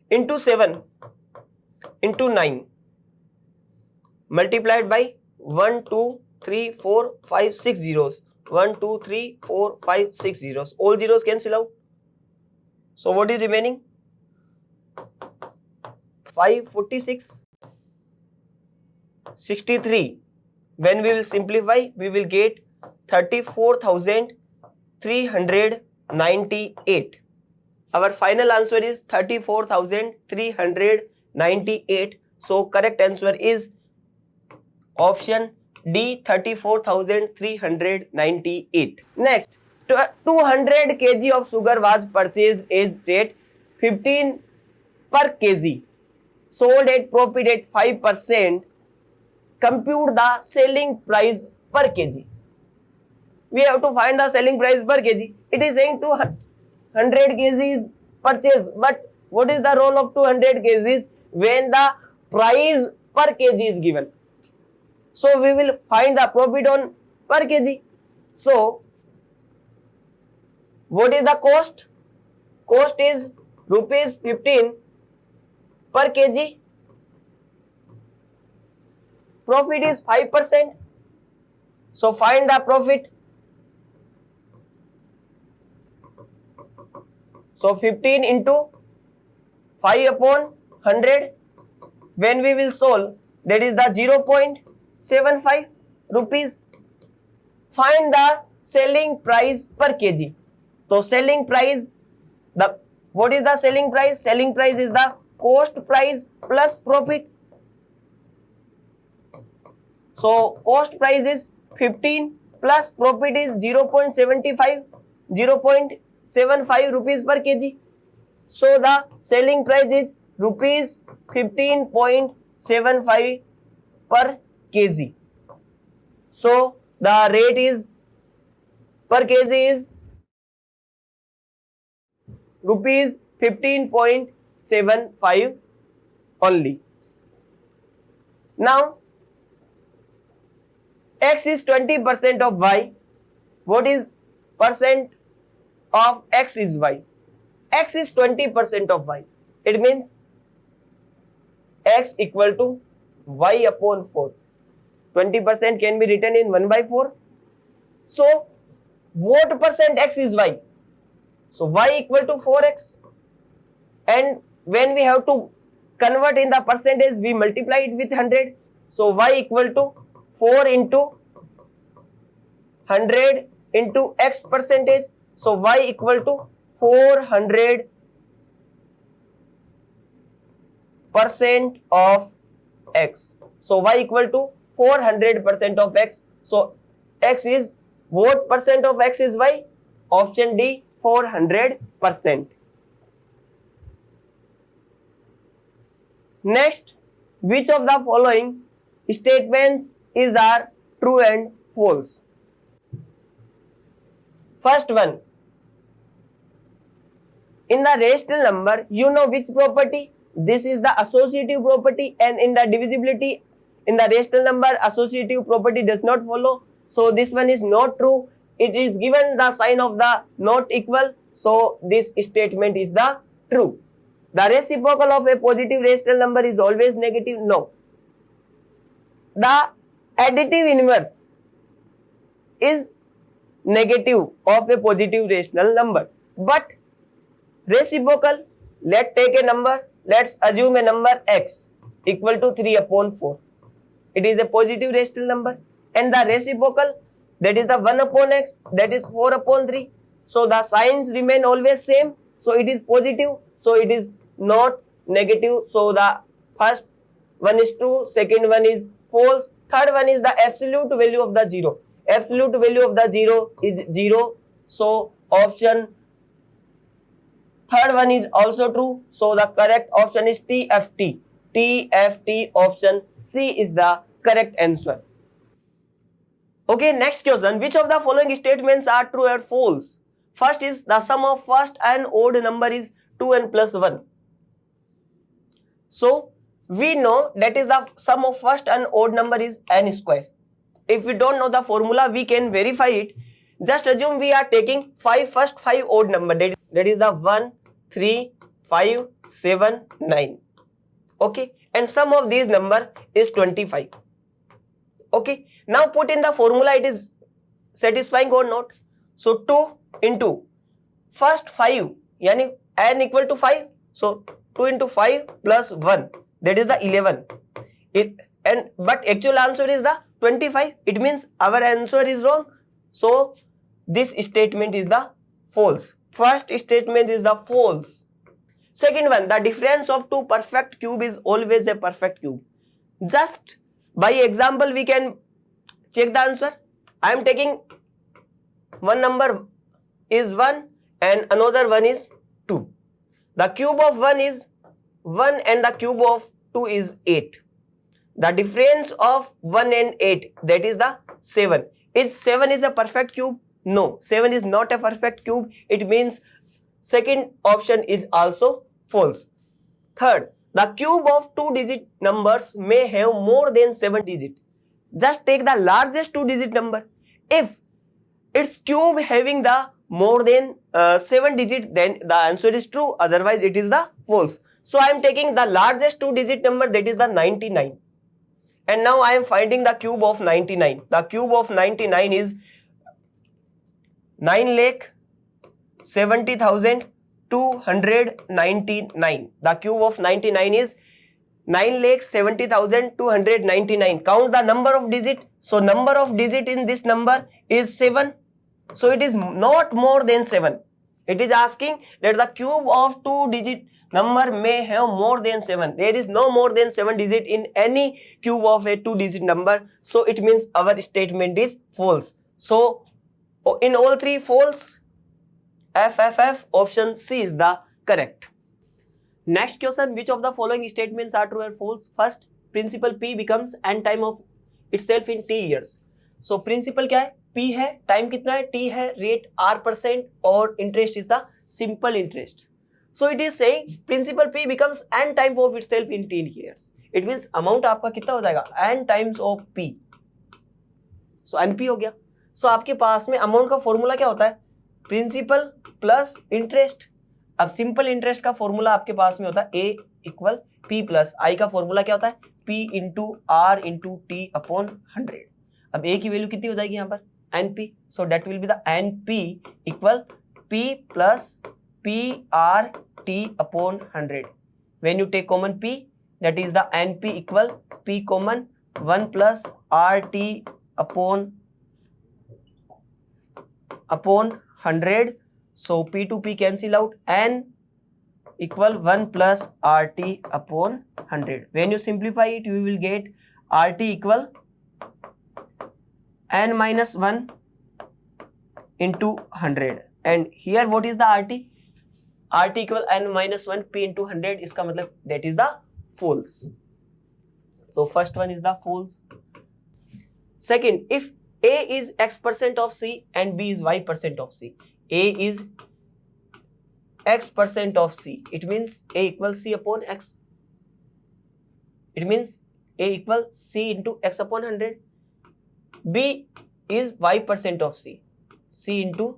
into 7 into 9 multiplied by 1, 2, 3, 4, 5, 6 zeros. 1, 2, 3, 4, 5, 6 zeros. All zeros cancel out. So what is remaining? 546, 63. When we will simplify, we will get 34,398. Our final answer is 34,398. So correct answer is option D, 34,398. Next, 200 kg of sugar was purchased as rate 15 per kg. Sold at profit at 5%. Compute the selling price per kg. We have to find the selling price per kg. It is saying 200 kg is purchased. But what is the role of 200 kg when the price per kg is given? So we will find the profit on per kg. So what is the cost? Cost is rupees 15 per kg. Profit is 5%. So find the profit. So 15 into 5 upon 100. When we will solve, that is the 0.75 rupees find the selling price per kg. So selling price, what is the selling price? Selling price is the cost price plus profit. So cost price is 15 plus profit is 0.75 rupees per kg. So the selling price is rupees 15.75 per kg. So the rate is per kg is rupees 15.75 only. Now x is 20% of y. What is percent of x is y? X is 20% of y. It means x equal to y upon 4. 20% can be written in 1 by 4. So what percent x is y? So y equal to 4x. And when we have to convert in the percentage, we multiply it with 100. So y equal to 4 into 100 into x percentage. So y equal to 400% of x. So y equal to 400% of x. So x is, what percent of x is y? Option D, 400%. Next, which of the following statements are true and false? First one, in the rational number, you know which property? This is the associative property, and in the divisibility, in the rational number, associative property does not follow. So this one is not true. It is given the sign of the not equal. So this statement is the true. The reciprocal of a positive rational number is always negative. No. The additive inverse is negative of a positive rational number. But reciprocal, let's take a number. Let's assume a number x equal to 3 upon 4. It is a positive rational number. And the reciprocal, that is the 1 upon x, that is 4 upon 3. So the signs remain always same. So it is positive. So it is not negative. So the first one is true, second one is false, third one is the absolute value of the 0. Absolute value of the 0 is 0. So option third one is also true. So the correct option is TFT. TFT, option C is the correct answer. Okay, next question. Which of the following statements are true or false? First is the sum of first and odd number is 2n plus 1. So we know that is the sum of first and odd number is n square. If we don't know the formula, we can verify it. Just assume we are taking first 5 odd number, that is the 1, 3, 5, 7, 9. Okay, and sum of these number is 25. Okay, now put in the formula, it is satisfying or not. So 2 into first 5, yani n equal to 5. So 2 into 5 plus 1, that is the 11. But actual answer is the 25. It means our answer is wrong. So this statement is the false. First statement is the false. Second one, the difference of two perfect cube is always a perfect cube. Just by example, we can check the answer. I am taking one number is 1 and another one is 2. The cube of 1 is 1 and the cube of 2 is 8. The difference of 1 and 8, that is the 7. Is 7 is a perfect cube? No, 7 is not a perfect cube. It means second option is also false. Third, the cube of 2-digit numbers may have more than 7 digits. Just take the largest 2-digit number. If its cube having the more than 7 digits, then the answer is true. Otherwise, it is the false. So I am taking the largest 2-digit number, that is the 99. And now I am finding the cube of 99. The cube of 99 is 9,70,299. The cube of 99 is 9,70,299. Count the number of digit. So number of digit in this number is 7. So it is not more than 7. It is asking that the cube of 2-digit number may have more than 7. There is no more than 7 digit in any cube of a 2-digit number. So it means our statement is false. So in all three false, F, option C is the correct. Next question, which of the following statements are true and false? First, principal P becomes n time of itself in t years. So principal क्या है? P है, time कितना है? T है, rate R% और interest is the simple interest. So it is saying principal P becomes n time of itself in t years. It means amount आपका कितना हो जाएगा? n times of P. So NP हो गया. So आपके पास में amount का फॉर्मूला क्या होता है? Principal plus interest. अब सिंपल इंटरेस्ट का फॉर्मूला आपके पास में होता है A equal P plus I का फॉर्मूला क्या होता है? P into R into T upon 100. अब A की वैल्यू कितनी हो जाएगी यहाँ पर? NP. So that will be the NP equal P plus PR T upon 100. When you take common P, that is the NP equal P common 1 plus RT upon 100. So P to P cancel out. N equal 1 plus RT upon 100. When you simplify it, you will get RT equal N minus 1 into 100. And here what is the RT? RT equal N minus 1 P into 100. इसका मतलब that is the false. So first one is the false. Second, if A is X% of C and B is Y% of C. A is X% of C. It means A equals C upon X. It means A equals C into X upon 100. B is Y% of C. C into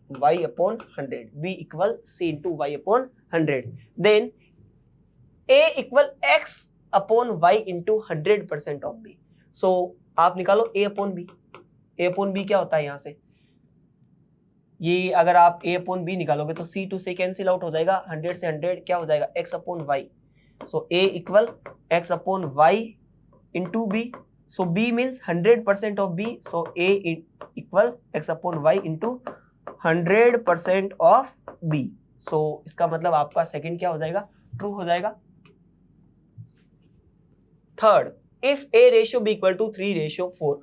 Y upon 100. B equal C into Y upon 100. Then A equal X upon Y into 100% of B. So आप निकालो A upon B. A upon B क्या होता है यहाँ से? ये अगर आप A upon B निकालोगे तो C to C cancel out हो जाएगा. 100 से 100 क्या हो जाएगा? X upon Y. So A equal X upon Y into B. So B means 100% of B. So A equal X upon Y into 100% of B. So इसका मतलब आपका second क्या हो जाएगा? ट्रू हो जाएगा. Third, if A ratio B equal to 3 ratio 4.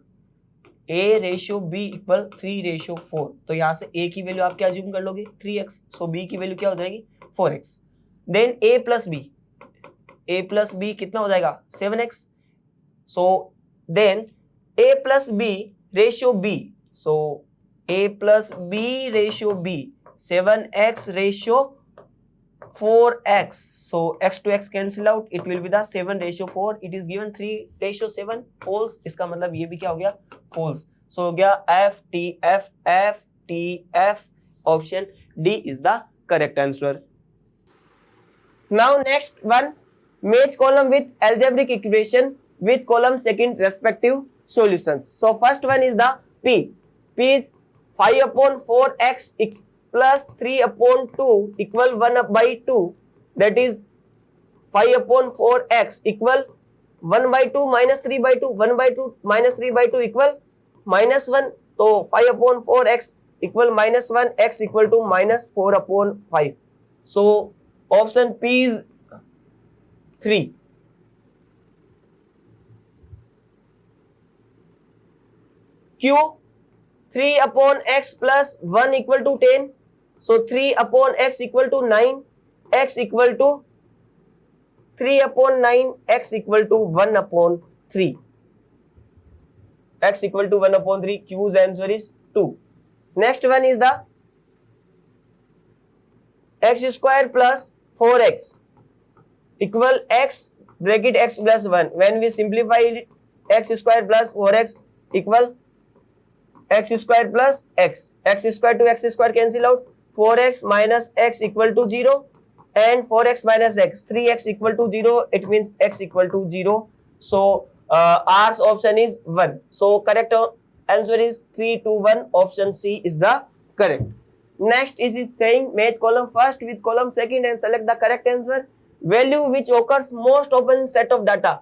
A ratio B equal 3 ratio 4. तो यहाँ से A की वैल्यू आप क्या अज्यूम कर लोगे? 3x. So B की वैल्यू क्या हो जाएगी? 4x. Then A plus B. A plus B कितना हो जाएगा? 7x. So then A plus B ratio B. So A plus B ratio B. 7x ratio 4x. So x to x cancel out. It will be the 7 ratio 4. It is given 3 ratio 7. False. इसका मतलब ये भी क्या हो गया? False. So हो गया F T F F T F. Option D is the correct answer. Now next one, match column with algebraic equation with column second respective solutions. So first one is the P. P is 5 upon 4x plus 3 upon 2 equal 1 by 2. That is 5 upon 4x equal 1 by 2 minus 3 by 2. 1 by 2 minus 3 by 2 equal minus 1. So 5 upon 4x equal minus 1. X equal to minus 4 upon 5. So option P is 3. Q 3 upon x plus 1 equal to 10. So 3 upon x equal to 9. X equal to 3 upon 9. X equal to 1 upon 3. X equal to 1 upon 3. Q's answer is 2. Next one is the x square plus 4x equal x bracket x plus 1. When we simplify it, x square plus 4x equal x square plus x. X square to x square cancel out. 4x minus x equal to 0 and 4x minus x. 3x equal to 0. It means x equal to 0. So R's option is 1. So correct answer is 3 to 1. Option C is the correct. Next is saying match column first with column second and select the correct answer. Value which occurs most often set of data,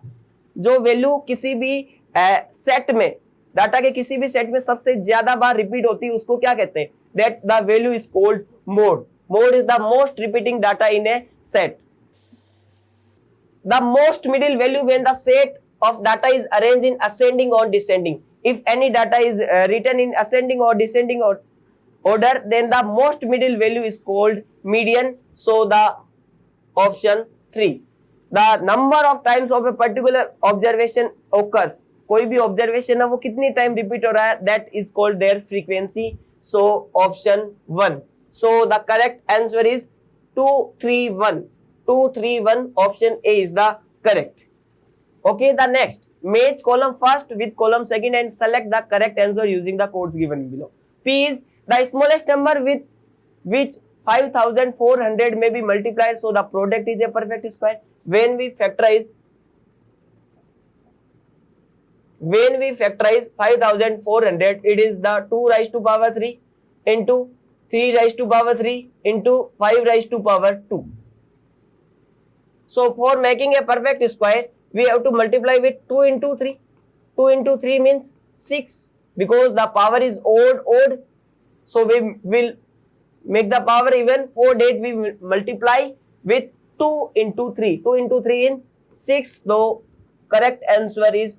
जो value किसी भी set में, data के किसी भी set में सबसे ज्यादा बार रिपीट होती है उसको क्या कहते हैं? That the value is called mode. Mode is the most repeating data in A set. The most middle value when the set of data is arranged in ascending or descending. If any data is written in ascending or descending order, then the most middle value is called median. So the option 3. The number of times of a particular observation occurs. कोई भी observation है वो कितनी time repeat हो रहा है, that is called their frequency. So option 1. So the correct answer is 231. 231 option A is the correct. Okay, the next, match column first with column second and select the correct answer using the codes given below. P is the smallest number with which 5400 may be multiplied, so the product is a perfect square. When we factorize 5400, it is the 2 raised to power 3 into 3 raised to power 3 into 5 raised to power 2. So for making a perfect square, we have to multiply with 2 into 3. 2 into 3 means 6, because the power is odd. So we will make the power even. For that we will multiply with 2 into 3. 2 into 3 is 6. The correct answer is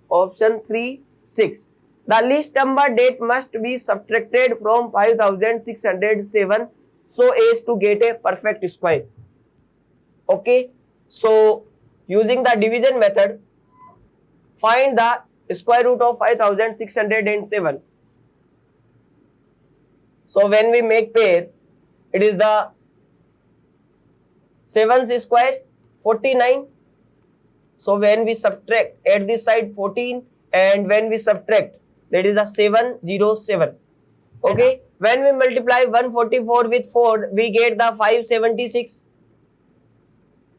option 3, 6. The least number that must be subtracted from 5607 so as to get a perfect square. Okay, so using the division method, find the square root of 5607. So when we make pair, it is the 7's square 49. So when we subtract, at this side 14, and when we subtract, that is the 707. Okay, when we multiply 144 with 4, we get the 576.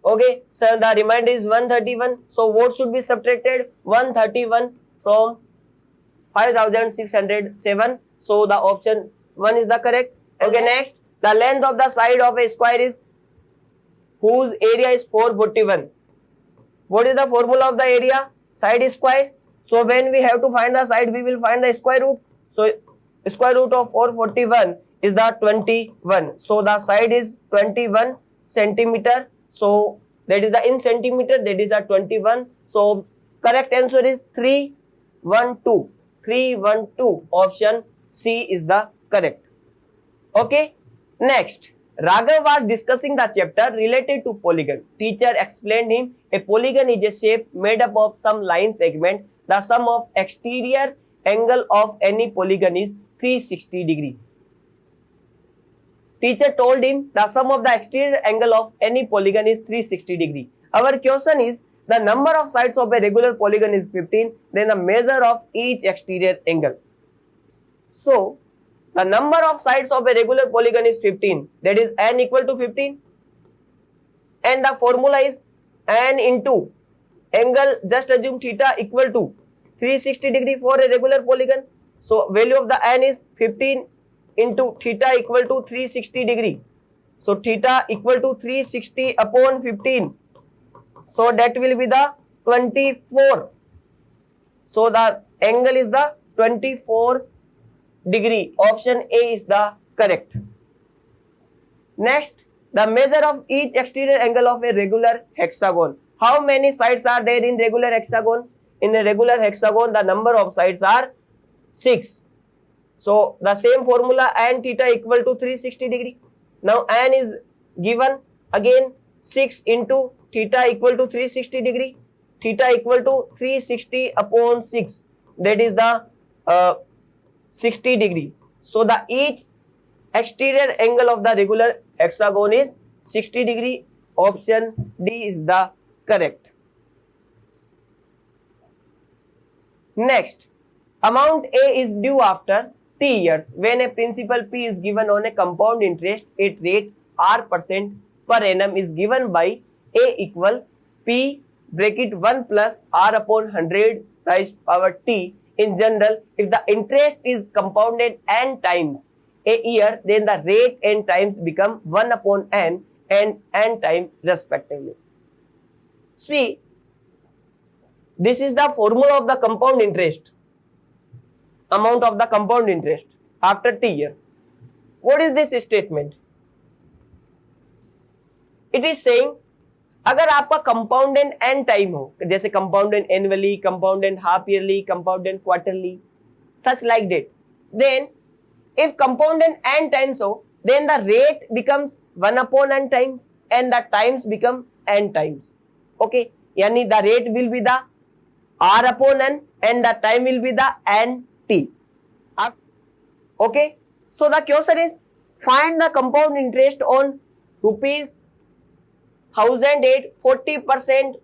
Okay, so the remainder is 131. So what should be subtracted? 131 from 5607. So the option 1 is the correct. Okay, next, the length of the side of a square is whose area is 441. What is the formula of the area? Side is square. So when we have to find the side, we will find the square root. So square root of 441 is the 21. So the side is 21 centimeter. So that is the in centimeter, that is the 21. So correct answer is 312. 312. Option C is the correct. Okay. Next, Raghav was discussing the chapter related to polygon. Teacher explained him a polygon is a shape made up of some line segment. The sum of exterior angle of any polygon is 360 degree. Teacher told him the sum of the exterior angle of any polygon is 360 degree. Our question is, the number of sides of a regular polygon is 15, then the measure of each exterior angle. So, the number of sides of a regular polygon is 15, that is n equal to 15, and the formula is n into angle, just assume theta equal to 360 degree for a regular polygon. So, value of the n is 15 into theta equal to 360 degree. So theta equal to 360 upon 15. So that will be the 24. So the angle is the 24 degree. Option A is the correct. Next, the measure of each exterior angle of a regular hexagon. How many sides are there in regular hexagon? In a regular hexagon, the number of sides are 6. So the same formula, n theta equal to 360 degree. Now n is given, again 6 into theta equal to 360 degree. Theta equal to 360 upon 6, that is the 60 degree. So the each exterior angle of the regular hexagon is 60 degree. Option D is the correct. Next, amount A is due after T years when a principal P is given on a compound interest at rate R% per annum is given by A equal P bracket 1 plus R upon 100 raised power T. In general, if the interest is compounded n times a year, then the rate n times become 1 upon n and n time respectively. See, this is the formula of the compound interest, amount of the compound interest after t years. What is this statement? It is saying अगर आपका कंपाउंडेंट N time हो, जैसे compounded annually, compounded half yearly, compounded quarterly, such like that, then if compoundant n times हो, then the rate becomes 1 upon n times and the times become n times. Okay, yani the rate will be the r upon n and the time will be the nt. Okay, so the question is find the compound interest on rupees 1008 40%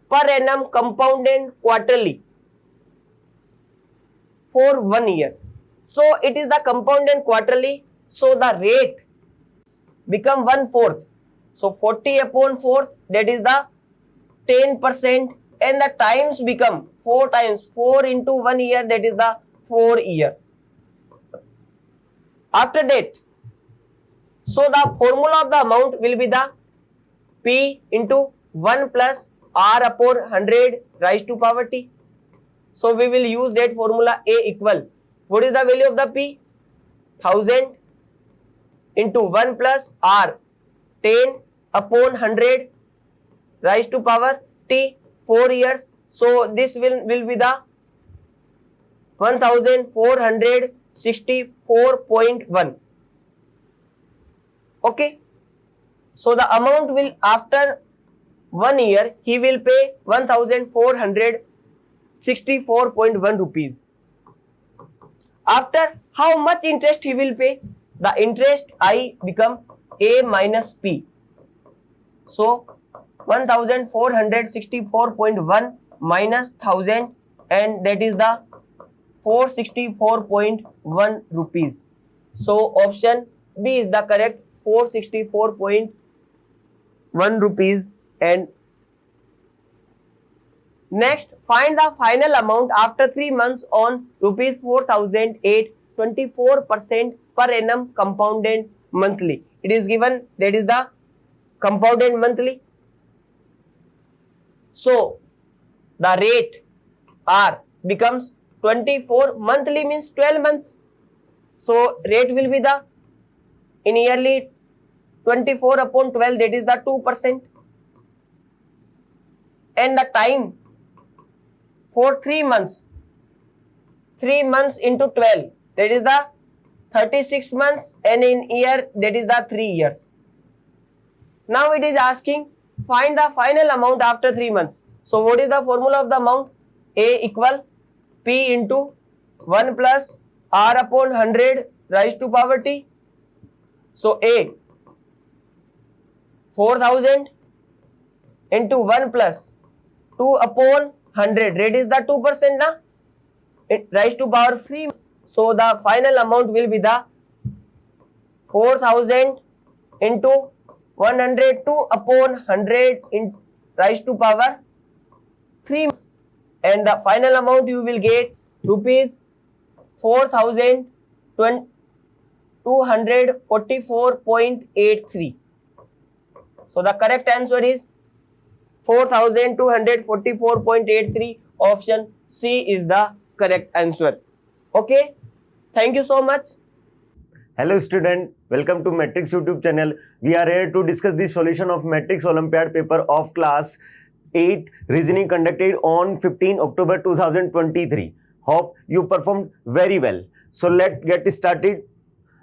per annum compounded quarterly for 1 year. So it is the compounded quarterly, so the rate become 1/4. So 40 upon 4, that is the 10%, and the times become 4 times 4 into 1 year, that is the 4 years. After that, so the formula of the amount will be the P into 1 plus R upon 100 raised to power T. So we will use that formula A equal. What is the value of the P? 1000 into 1 plus R 10 upon 100 raised to power T 4 years. So this will be the 1464.1. Okay. So the amount will, after 1 year, he will pay 1464.1 rupees. After how much interest he will pay? The interest I become A minus P. So 1464.1 minus 1000, and that is the 464.1 rupees. So option B is the correct, 464.1 rupees. And next, find the final amount after 3 months on rupees 4008 24% per annum compounded monthly. It is given, that is the compounded monthly. So the rate R becomes 24, monthly means 12 months. So rate will be the, in yearly, 24 upon 12, that is the 2%. And the time for 3 months, 3 months into 12, that is the 36 months, and in year, that is the 3 years. Now it is asking find the final amount after 3 months. So what is the formula of the amount? A equal P into 1 plus R upon 100 raised to power T. So A 4000 into 1 plus 2 upon 100, that is the 2% na? It raised to power 3. So the final amount will be the 4000 into 102 upon 100 in raised to power 3, and the final amount you will get rupees 4244.83. So the correct answer is 4244.83. Option C is the correct answer. Okay, thank you so much.
Hello student, welcome to Matrix YouTube channel. We are here to discuss the solution of Matrix Olympiad paper of class 8 reasoning conducted on 15 October 2023. Hope you performed very well. So let's get started.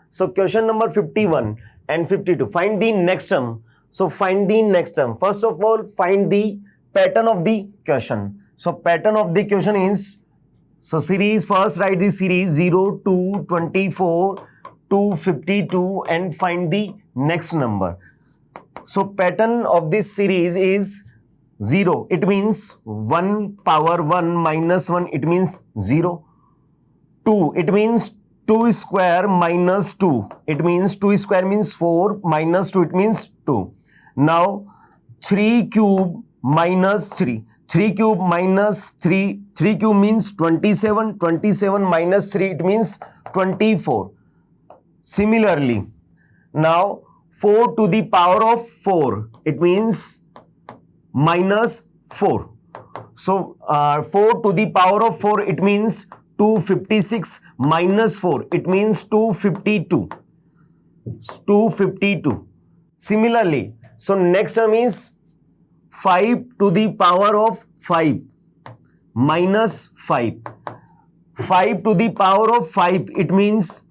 So question number 51 and 52. Find the next term. So find the next term. First of all, find the pattern of the question. So pattern of the question is, so series, first write the series 0 to 24 to 52 and find the next number. So pattern of this series is 0. It means 1 power 1 minus 1. It means 0. 2. It means 2 square minus 2. It means 2 square means 4 minus 2. It means 2. Now 3 cube minus 3. 3 cube minus 3. 3 cube means 27. 27 minus 3. It means 24. Similarly, now 4 to the power of 4. It means minus 4. So 4 to the power of 4, it means 256 minus 4. It means 252. 252. Similarly, so next term is 5 to the power of 5 minus 5. 5 to the power of 5, it means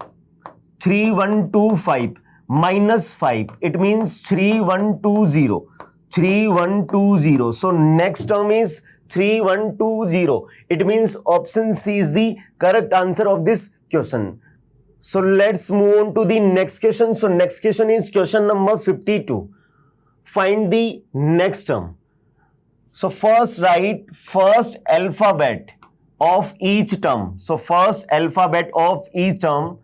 3125 minus 5. It means 3120. 3120. So next term is 3120. It means option C is the correct answer of this question. So let's move on to the next question. So next question is question number 52. Find the next term. So first write first alphabet of each term. So first alphabet of each term,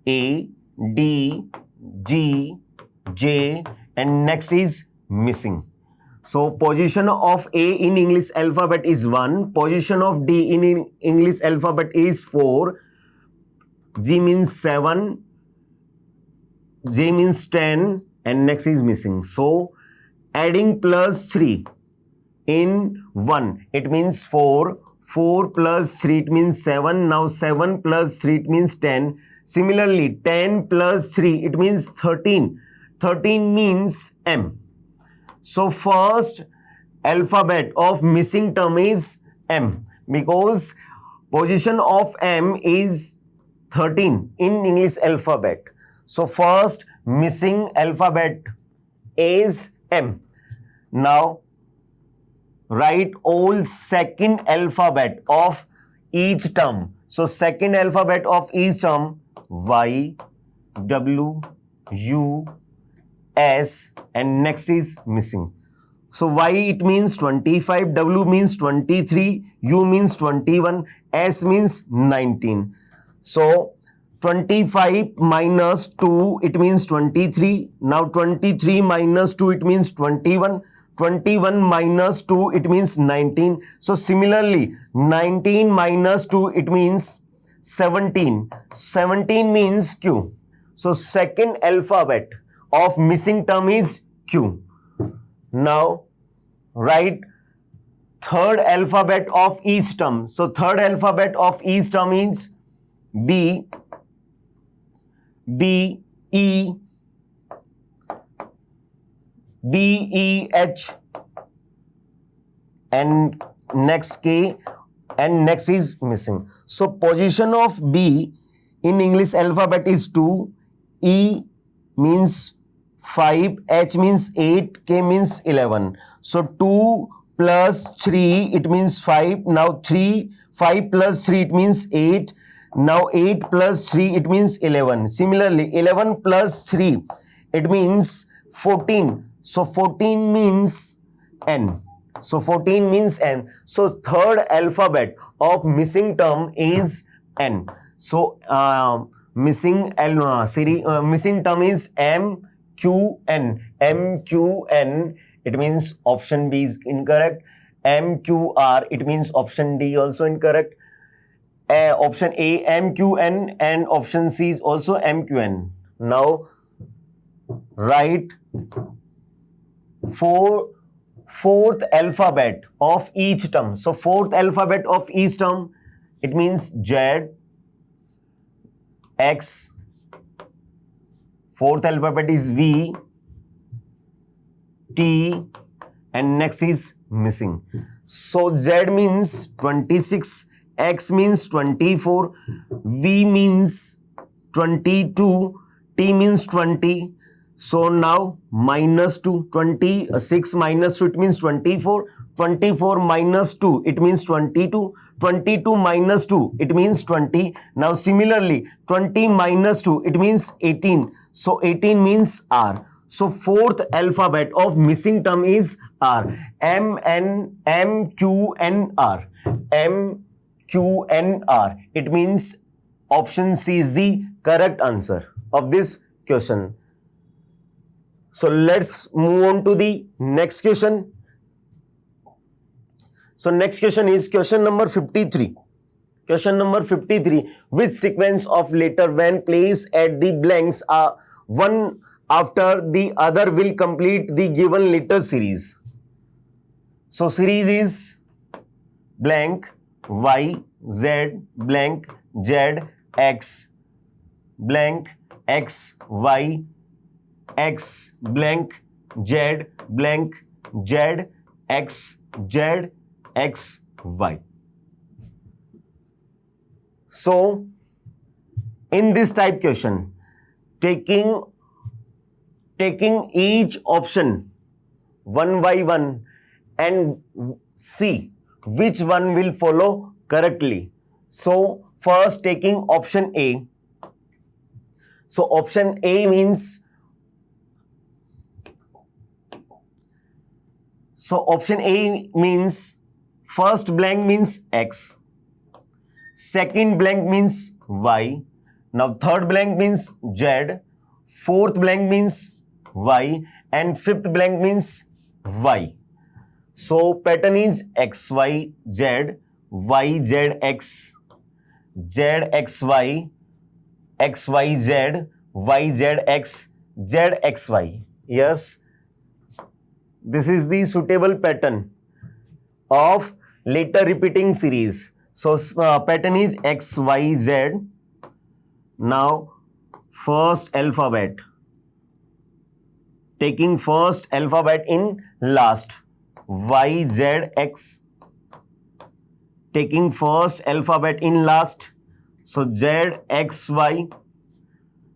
A, D, G, J, and next is missing. So position of A in English alphabet is 1. Position of D in English alphabet is 4. G means 7. J means 10. And next is missing. So adding plus 3 in 1, it means 4. 4 plus 3, it means 7. Now 7 plus 3, it means 10. Similarly, 10 plus 3, it means 13. 13 means M. So first alphabet of missing term is M, because position of M is 13 in English alphabet. So first missing alphabet is M. Now write all second alphabet of each term. So second alphabet of each term, Y, W, U, S, and next is missing. So Y it means 25, W means 23, U means 21, S means 19. So 25 minus 2, it means 23. Now 23 minus 2, it means 21. 21 minus 2, it means 19. So similarly, 19 minus 2, it means 17. 17 means Q. So second alphabet of missing term is Q. Now write third alphabet of each term. So third alphabet of each term is B, B, E, B, E, H, and next K, and next is missing. So position of B in English alphabet is 2, E means 5, H means 8, K means 11. So 2 plus 3, it means 5. Now 5 plus 3, it means 8. Now 8 plus 3, it means 11. Similarly, 11 plus 3, it means 14. So 14 means N. So 14 means N. So third alphabet of missing term is N. So missing term is M, Q, N. M, Q, N. It means option B is incorrect. M, Q, R. It means option D also incorrect. Option A, M, Q, N, and option C is also M, Q, N. Now write fourth alphabet of each term. So fourth alphabet of each term, it means Z, X. Fourth alphabet is V, T, and next is missing. So Z means 26, X means 24, V means 22, T means 20. So now minus 2, 26 minus 2, it means 24. 24 minus 2, it means 22. 22 minus 2, it means 20. Now similarly, 20 minus 2, it means 18. So 18 means R. So fourth alphabet of missing term is R. M, Q, N, R. M, Q, N, R. It means option C is the correct answer of this question. So let's move on to the next question. So next question is question number 53. Question number 53. Which sequence of letter when placed at the blanks are one after the other will complete the given letter series. So series is blank y, z, blank z, x, blank x, y, x, blank z, blank z, x, z, x, y. So in this type question, taking each option one by one and see which one will follow correctly. So first taking option A. So option A means, first blank means x, second blank means y, now third blank means z, fourth blank means y, and fifth blank means y. So pattern is x, y, z, y, z, x, z, x, y, x, y, z, y, z, x, z, x, y. Yes, this is the suitable pattern of letter repeating series. So pattern is x, y, z. Now first alphabet, taking first alphabet in last, y, z, x, taking first alphabet in last, so z, x, y.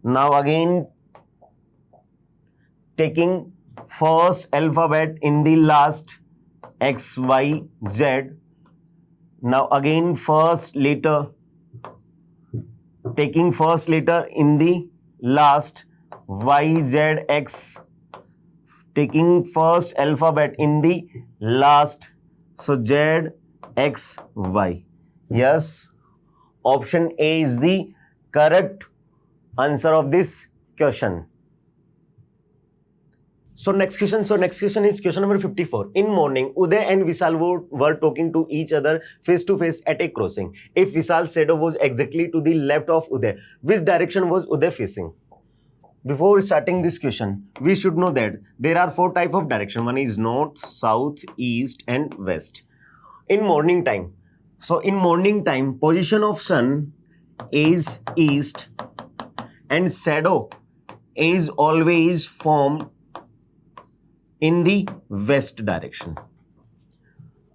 Now again taking first alphabet in the last, x, y, z. Now again first letter, taking first letter in the last, y, z, x, taking first alphabet in the last, so z, x, y. Yes, option A is the correct answer of this question. So next question is question number 54. In morning, Uday and Vishal were talking to each other face to face at a crossing. If Vishal's shadow was exactly to the left of Uday, which direction was Uday facing? Before starting this question, we should know that there are 4 types of direction. One is north, south, east and west. In morning time, position of sun is east and shadow is always formed in the west direction.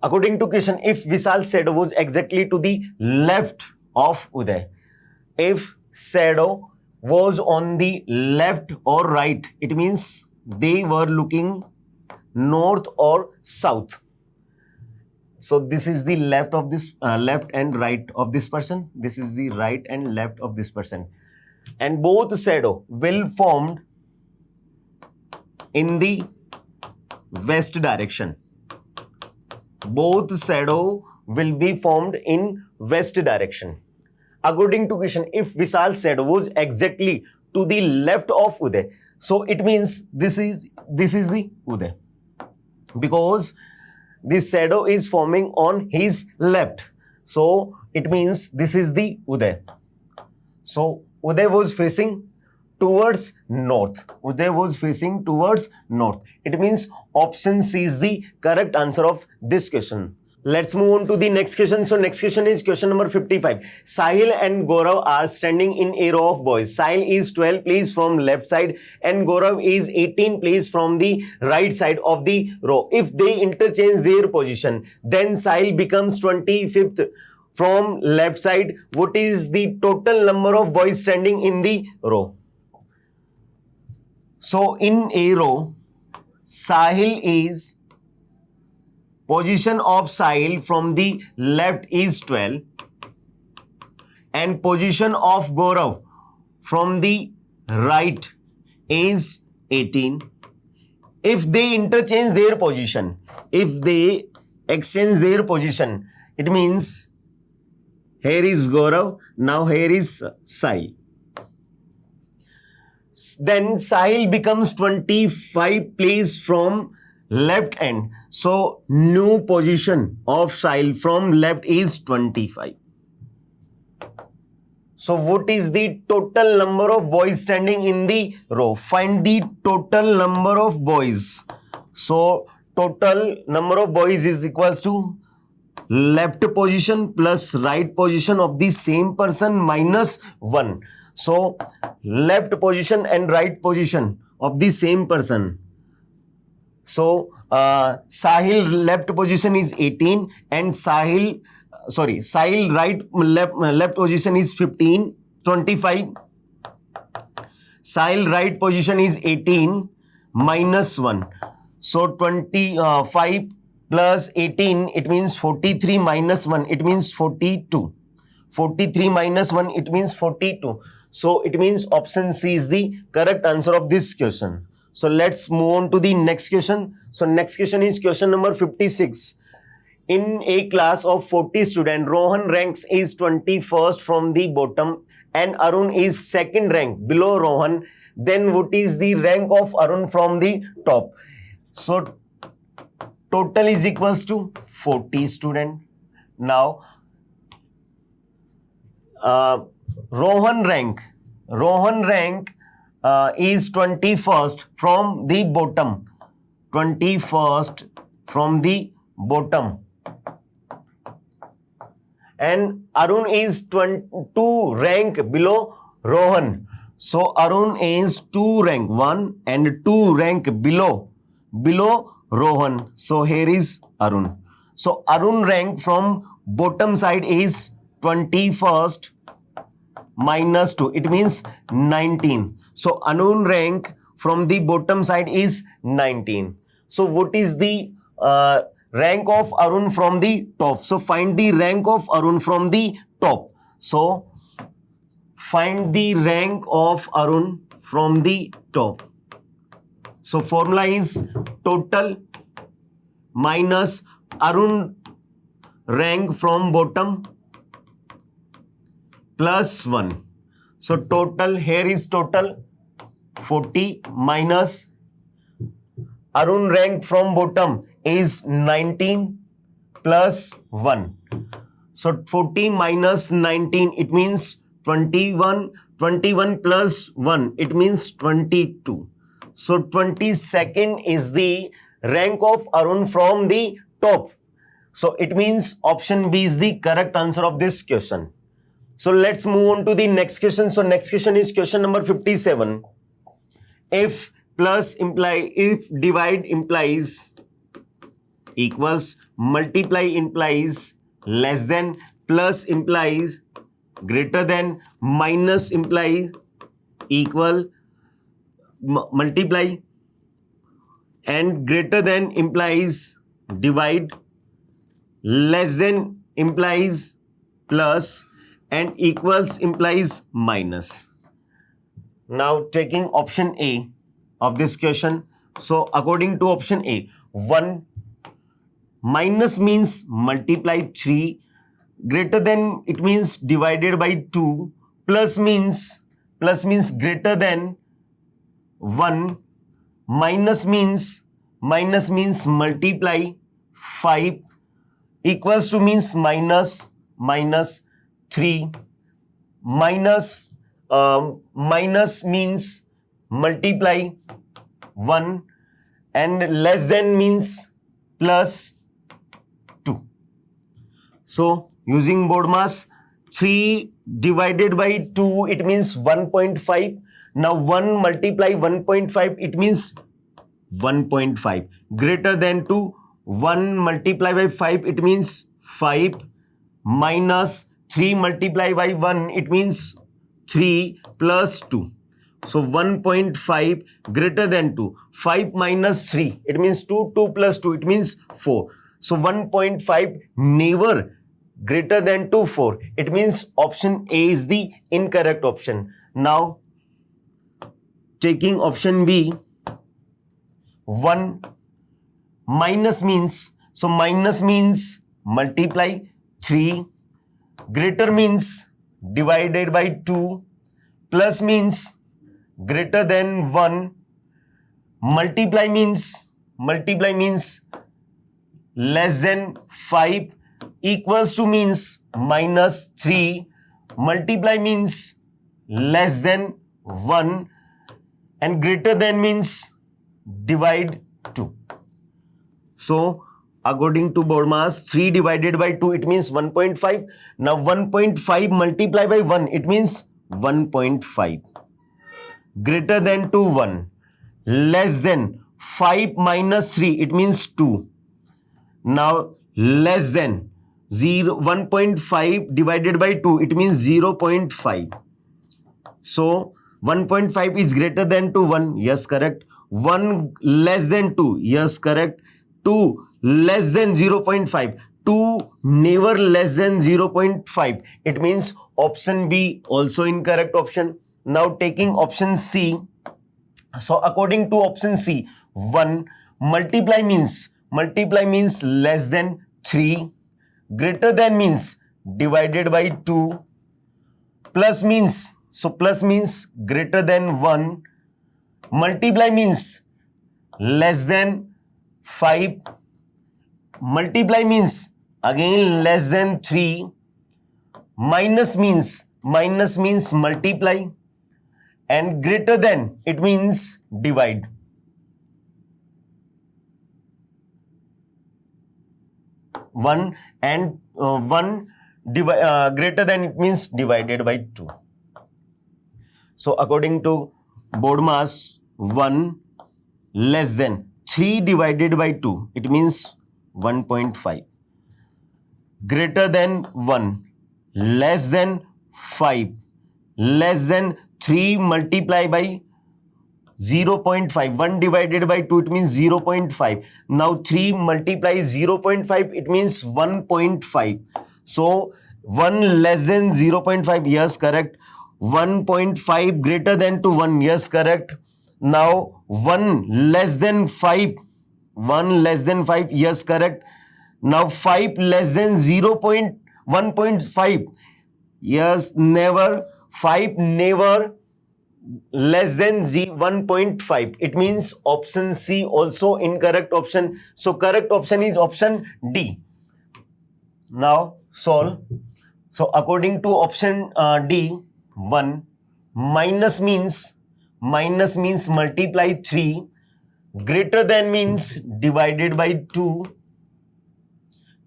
According to question, if Vishal's shadow was exactly to the left of Uday, if shadow was on the left or right, it means they were looking north or south. So this is the left of this left and right of this person. This is the right and left of this person, and both shadow will formed in the west direction. Both shadow will be formed in west direction. According to question, if Vishal's shadow was exactly to the left of Uday, so it means this is the Uday, because this shadow is forming on his left. So it means this is the Uday. So Uday was facing towards north. Uday was facing towards north. It means option C is the correct answer of this question. Let's move on to the next question. So next question is question number 55. Sahil and Gaurav are standing in a row of boys. Sahil is 12 place from left side and Gaurav is 18 place from the right side of the row. If they interchange their position, then Sahil becomes 25th from left side. What is the total number of boys standing in the row? So in a row, Sahil is, position of Sahil from the left is 12 and position of Gaurav from the right is 18. If they interchange their position, if they exchange their position, it means here is Gaurav, now here is Sahil. Then Sahil becomes 25 place from left end. So new position of Sahil from left is 25. So what is the total number of boys standing in the row? Find the total number of boys. So total number of boys is equals to left position plus right position of the same person minus 1. So left position and right position of the same person. So Sahil left position is 18 and Sahil left position is 15, 25. Sahil right position is 18 minus 1. So 25 plus 18, it means 43 minus 1, it means 42. 43 minus 1, it means 42. So it means option C is the correct answer of this question. So let's move on to the next question. So next question is question number 56. In a class of 40 students, Rohan ranks is 21st from the bottom and Arun is second rank below Rohan. Then what is the rank of Arun from the top? So total is equals to 40 students. Now Rohan rank is 21st from the bottom. 21st from the bottom. And Arun is 2 rank below Rohan. So Arun is 2 rank 1 and 2 rank below Rohan. So here is Arun. So Arun rank from bottom side is 21st minus 2. It means 19. So Arun rank from the bottom side is 19. So what is the rank of Arun from the top? So find the rank of Arun from the top. So find the rank of Arun from the top. So formula is total minus Arun rank from bottom plus 1. So total, here is total 40 minus Arun rank from bottom is 19 plus 1. So 40 minus 19, it means 21. 21 plus 1, it means 22. So 22nd is the rank of Arun from the top. So it means option B is the correct answer of this question. So let's move on to the next question. So next question is question number 57. If divide implies equals, multiply implies less than, plus implies greater than, minus implies equal, multiply, and greater than implies divide, less than implies plus, and equals implies minus. Now taking option A of this question. So according to option A, 1 minus means multiply 3, greater than it means divided by 2, plus means greater than 1, minus means multiply 5, equals to means minus 3, minus means multiply 1, and less than means plus 2. So using board mass, 3 divided by 2, it means 1.5. Now 1 multiply 1.5, it means 1.5. Greater than 2, 1 multiply by 5, it means 5. Minus 3 multiply by 1, it means 3 plus 2. So 1.5 greater than 2. 5 minus 3, it means 2. 2 plus 2, it means 4. So 1.5 never greater than 2, 4. It means option A is the incorrect option. Now taking option B, 1 minus means, so minus means multiply 3, greater means divided by 2, plus means greater than 1, multiply means less than 5, equals to means minus 3, multiply means less than 1 and greater than means divide 2. So according to BODMAS, 3 divided by 2, it means 1.5. Now 1.5 multiply by 1, it means 1.5. Greater than to 1. Less than 5 minus 3, it means 2. Now less than 1.5 divided by 2, it means 0.5. So 1.5 is greater than to 1, yes, correct. 1 less than 2, yes, correct. 2 less than 0.5, 2 never less than 0.5. It means option B also incorrect option. Now taking option C. So according to option C, 1 multiply means less than 3, greater than means divided by 2, plus means greater than 1, multiply means less than 5, multiply means again less than 3, minus means multiply, and greater than, it means divide. One and greater than, it means divided by 2. So according to BODMAS, 1 less than 3 divided by 2, it means 1.5. Greater than 1, less than 5, less than 3 multiply by 0.5. 1 divided by 2, it means 0.5. Now 3 multiply 0.5, it means 1.5. So 1 less than 0.5, yes, correct. 1.5 greater than to 1, yes, correct. Now 1 less than 5, yes, correct. Now 5 less than 1.5, yes, never. 5 never less than 1.5. It means option C also incorrect option. So correct option is option D. Now solve. So according to option D, 1 minus means multiply 3, greater than means divided by 2,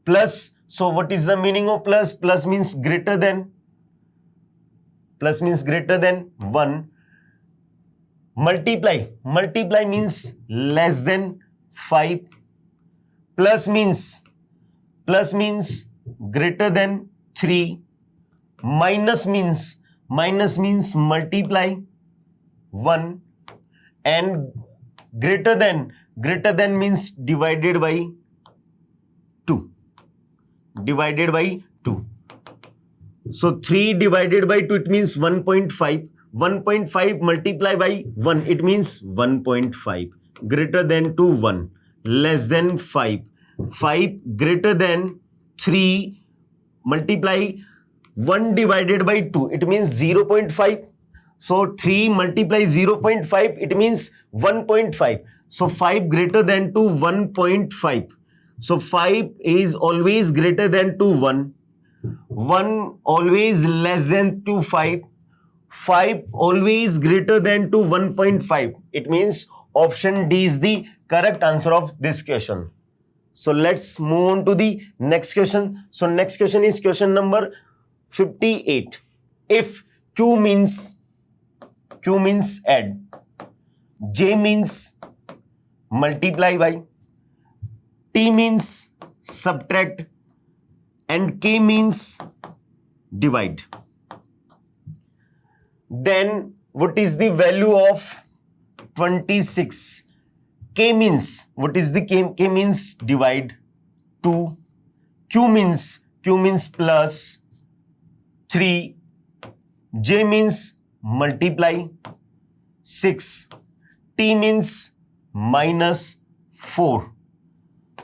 plus. So what is the meaning of plus? Plus means greater than. Plus means greater than 1. Multiply means less than 5. Plus means greater than 3. Minus means multiply 1, and greater than means divided by 2. So 3 divided by 2, it means 1.5. 1.5 multiply by 1, it means 1.5. Greater than to 1, less than 5. 5 greater than 3 multiply 1 divided by 2, it means 0.5. So 3 multiply 0.5, it means 1.5. So 5 greater than to 1.5. So 5 is always greater than to 1. 1 always less than to 5. 5 always greater than to 1.5. It means option D is the correct answer of this question. So let's move on to the next question. So next question is question number 58. If Q means add, J means multiply by, T means subtract, and K means divide, then what is the value of 26? K means, what is the K? K means divide 2. Q means plus 3. J means multiply 6. T means minus 4.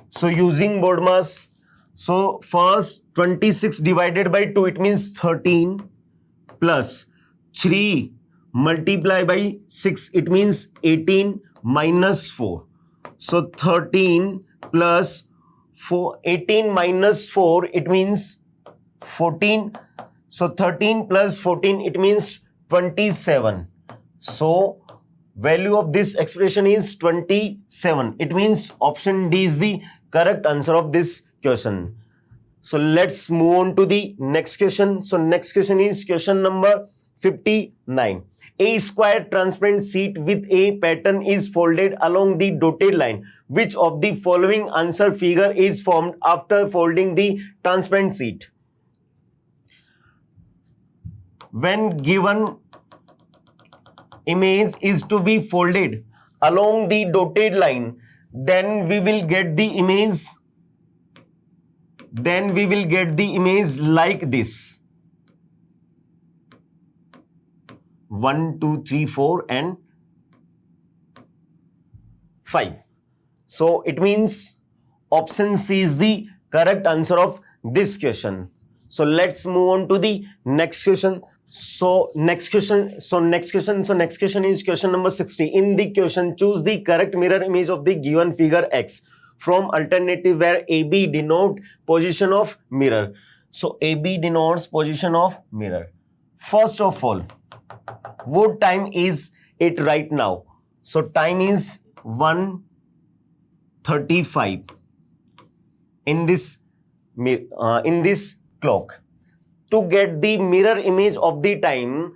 So using BODMAS, so first 26 divided by 2, it means 13, plus 3 multiply by 6, it means 18, minus 4. So 13 plus 4, 18 minus 4, it means 14. So 13 plus 14, it means 27. So value of this expression is 27. It means option D is the correct answer of this question. So let's move on to the next question. So next question is question number 59. A square transparent sheet with a pattern is folded along the dotted line. Which of the following answer figure is formed after folding the transparent sheet? When given image is to be folded along the dotted line, then we will get the image like this. 1, 2, 3, 4 and 5. So it means option C is the correct answer of this question. So let's move on to the next question. So next question is question number 60. In the question, choose the correct mirror image of the given figure X from alternative where AB denote position of mirror. So AB denotes position of mirror. First of all, what time is it right now? So time is 1:35 in this clock. To get the mirror image of the time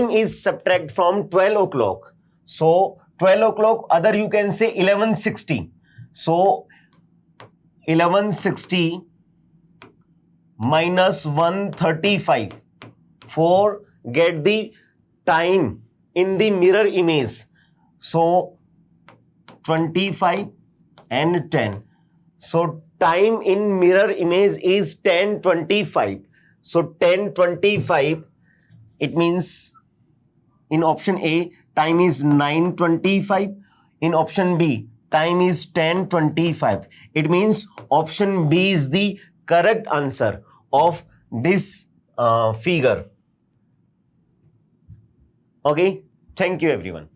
is subtract from 12 o'clock. So 12 o'clock, other you can say 11:60. So 11:60 minus 1:35 for get the time in the mirror image. So 25 and 10. So time in mirror image is 10:25. So 10:25, it means in option A, time is 9:25. In option B, time is 10:25. It means option B is the correct answer of this figure. Okay, thank you everyone.